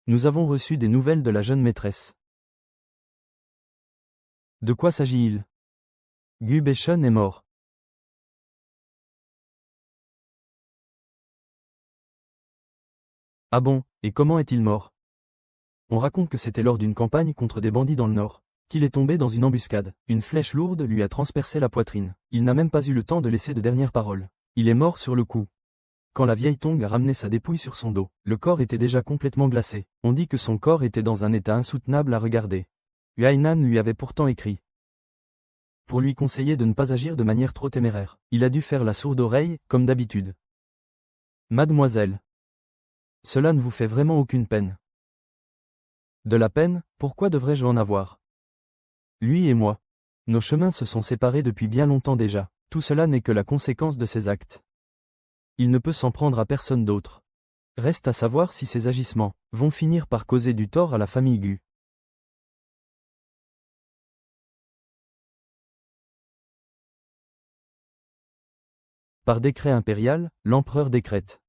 Nous avons reçu des nouvelles de la jeune maîtresse. De quoi s'agit-il? Gu Beishun est mort. Ah bon, et comment est-il mort? On raconte que c'était lors d'une campagne contre des bandits dans le nord, qu'il est tombé dans une embuscade. Une flèche lourde lui a transpercé la poitrine. Il n'a même pas eu le temps de laisser de dernières paroles. Il est mort sur le coup. Quand la vieille Tong a ramené sa dépouille sur son dos, le corps était déjà complètement glacé. On dit que son corps était dans un état insoutenable à regarder. Huainan lui avait pourtant écrit pour lui conseiller de ne pas agir de manière trop téméraire. Il a dû faire la sourde oreille, comme d'habitude. Mademoiselle. Cela ne vous fait vraiment aucune peine. De la peine, pourquoi devrais-je en avoir? Lui et moi. Nos chemins se sont séparés depuis bien longtemps déjà. Tout cela n'est que la conséquence de ses actes. Il ne peut s'en prendre à personne d'autre. Reste à savoir si ces agissements vont finir par causer du tort à la famille Gu. Par décret impérial, l'empereur décrète.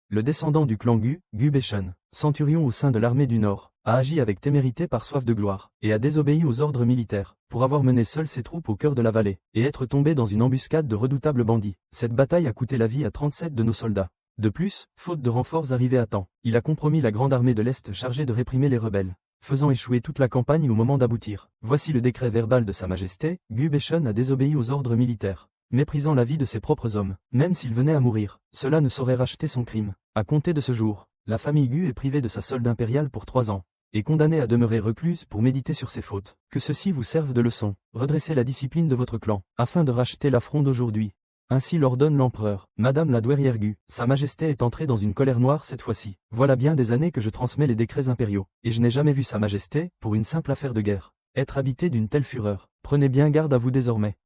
Le descendant du clan Gu, Gu Beishun, centurion au sein de l'armée du Nord, a agi avec témérité par soif de gloire, et a désobéi aux ordres militaires, pour avoir mené seul ses troupes au cœur de la vallée, et être tombé dans une embuscade de redoutables bandits. Cette bataille a coûté la vie à 37 de nos soldats. De plus, faute de renforts arrivés à temps, il a compromis la grande armée de l'Est chargée de réprimer les rebelles, faisant échouer toute la campagne au moment d'aboutir. Voici le décret verbal de Sa Majesté. Gu Beishun a désobéi aux ordres militaires, méprisant la vie de ses propres hommes, même s'il venait à mourir. Cela ne saurait racheter son crime. À compter de ce jour, la famille Gu est privée de sa solde impériale pour 3 ans, et condamnée à demeurer recluse pour méditer sur ses fautes. Que ceci vous serve de leçon. Redressez la discipline de votre clan, afin de racheter l'affront d'aujourd'hui. Ainsi l'ordonne l'empereur. Madame la douairière Gu, Sa Majesté est entrée dans une colère noire cette fois-ci. Voilà bien des années que je transmets les décrets impériaux, et je n'ai jamais vu Sa Majesté, pour une simple affaire de guerre, être habité d'une telle fureur. Prenez bien garde à vous désormais.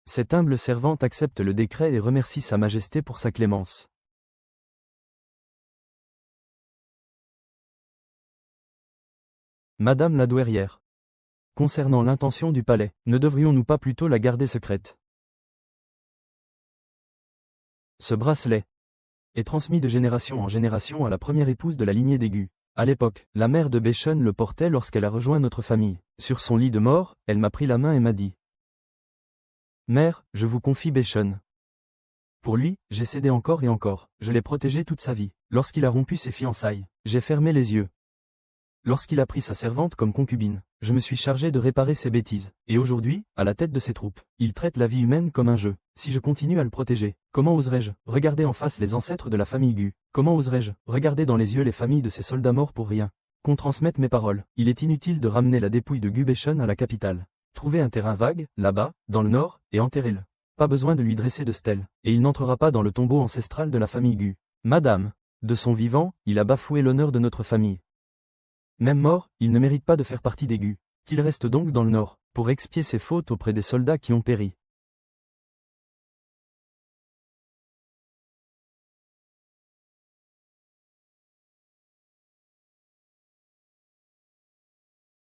Cette humble servante accepte le décret et remercie Sa Majesté pour sa clémence. Madame la douairière. Concernant l'intention du palais, ne devrions-nous pas plutôt la garder secrète? Ce bracelet est transmis de génération en génération à la première épouse de la lignée des Gu. À l'époque, la mère de Béchon le portait lorsqu'elle a rejoint notre famille. Sur son lit de mort, elle m'a pris la main et m'a dit: Mère, je vous confie Béchon. Pour lui, j'ai cédé encore et encore. Je l'ai protégé toute sa vie. Lorsqu'il a rompu ses fiançailles, j'ai fermé les yeux. Lorsqu'il a pris sa servante comme concubine, je me suis chargé de réparer ses bêtises. Et aujourd'hui, à la tête de ses troupes, il traite la vie humaine comme un jeu. Si je continue à le protéger, comment oserais-je regarder en face les ancêtres de la famille Gu? Comment oserais-je regarder dans les yeux les familles de ces soldats morts pour rien? Qu'on transmette mes paroles. Il est inutile de ramener la dépouille de Gu Béchon à la capitale. Trouvez un terrain vague, là-bas, dans le nord, et enterrez-le. Pas besoin de lui dresser de stèle, et il n'entrera pas dans le tombeau ancestral de la famille Gu. Madame, de son vivant, il a bafoué l'honneur de notre famille. Même mort, il ne mérite pas de faire partie des Gu. Qu'il reste donc dans le nord, pour expier ses fautes auprès des soldats qui ont péri.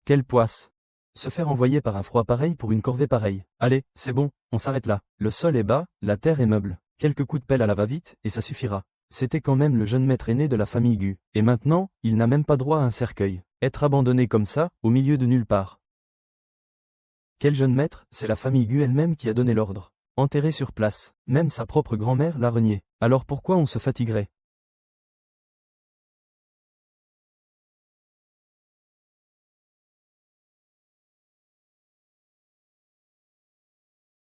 Quelle poisse! Se faire envoyer par un froid pareil pour une corvée pareille. Allez, c'est bon, on s'arrête là. Le sol est bas, la terre est meuble. Quelques coups de pelle à la va-vite, et ça suffira. C'était quand même le jeune maître aîné de la famille Gu. Et maintenant, il n'a même pas droit à un cercueil. Être abandonné comme ça, au milieu de nulle part. Quel jeune maître? C'est la famille Gu elle-même qui a donné l'ordre. Enterré sur place, même sa propre grand-mère l'a renié. Alors pourquoi on se fatiguerait?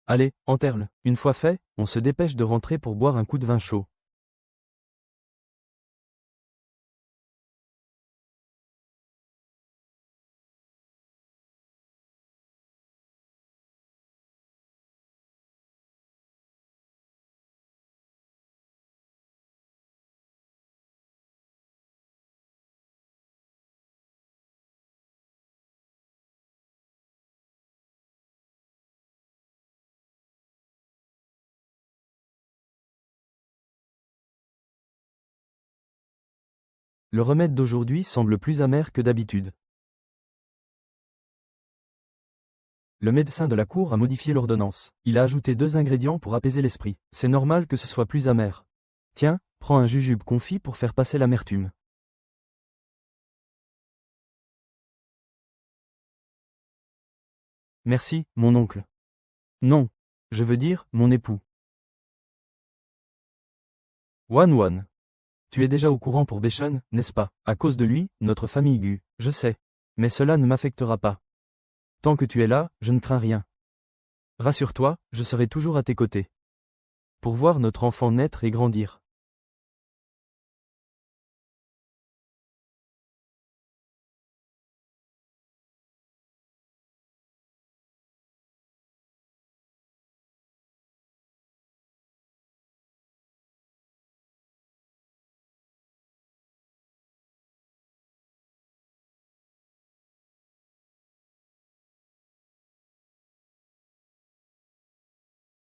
Allez, enterre-le. Une fois fait, on se dépêche de rentrer pour boire un coup de vin chaud. Le remède d'aujourd'hui semble plus amer que d'habitude. Le médecin de la cour a modifié l'ordonnance. Il a ajouté 2 ingrédients pour apaiser l'esprit. C'est normal que ce soit plus amer. Tiens, prends un jujube confit pour faire passer l'amertume. Merci, mon oncle. Non. Je veux dire, mon époux. Wan. Tu es déjà au courant pour Béchon, n'est-ce pas? À cause de lui, notre famille Gu, je sais. Mais cela ne m'affectera pas. Tant que tu es là, je ne crains rien. Rassure-toi, je serai toujours à tes côtés. Pour voir notre enfant naître et grandir.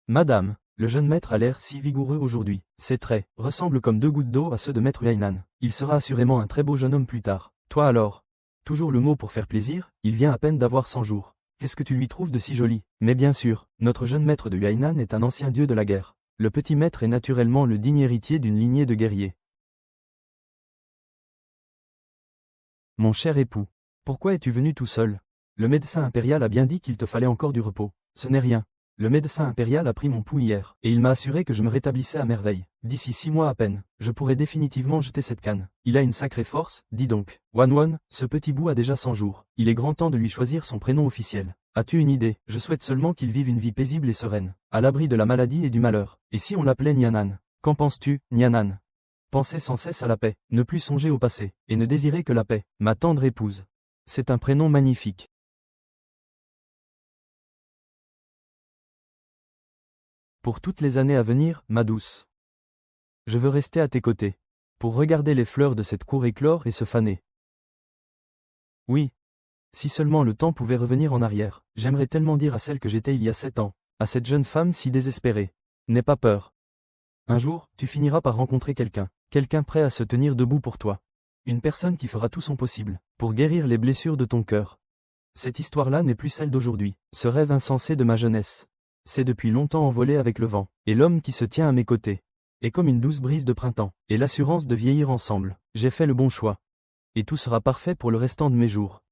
Madame, le jeune maître a l'air si vigoureux aujourd'hui. Ses traits ressemblent comme 2 gouttes d'eau à ceux de maître Yainan. Il sera assurément un très beau jeune homme plus tard. Toi alors? Toujours le mot pour faire plaisir, il vient à peine d'avoir 100 jours. Qu'est-ce que tu lui trouves de si joli? Mais bien sûr, notre jeune maître de Yainan est un ancien dieu de la guerre. Le petit maître est naturellement le digne héritier d'une lignée de guerriers. Mon cher époux, pourquoi es-tu venu tout seul? Le médecin impérial a bien dit qu'il te fallait encore du repos. Ce n'est rien. Le médecin impérial a pris mon pouls hier, et il m'a assuré que je me rétablissais à merveille. D'ici 6 mois à peine, je pourrai définitivement jeter cette canne. Il a une sacrée force, dis donc. Wan, ce petit bout a déjà 100 jours. Il est grand temps de lui choisir son prénom officiel. As-tu une idée? Je souhaite seulement qu'il vive une vie paisible et sereine, à l'abri de la maladie et du malheur. Et si on l'appelait Nyanan? Qu'en penses-tu, Nyanan? Penser sans cesse à la paix, ne plus songer au passé, et ne désirer que la paix, ma tendre épouse. C'est un prénom magnifique. Pour toutes les années à venir, ma douce. Je veux rester à tes côtés, pour regarder les fleurs de cette cour éclore et se faner. Oui. Si seulement le temps pouvait revenir en arrière, j'aimerais tellement dire à celle que j'étais il y a 7 ans, à cette jeune femme si désespérée. N'aie pas peur. Un jour, tu finiras par rencontrer quelqu'un prêt à se tenir debout pour toi. Une personne qui fera tout son possible pour guérir les blessures de ton cœur. Cette histoire-là n'est plus celle d'aujourd'hui, ce rêve insensé de ma jeunesse. C'est depuis longtemps envolé avec le vent, et l'homme qui se tient à mes côtés. Et comme une douce brise de printemps, et l'assurance de vieillir ensemble, j'ai fait le bon choix. Et tout sera parfait pour le restant de mes jours.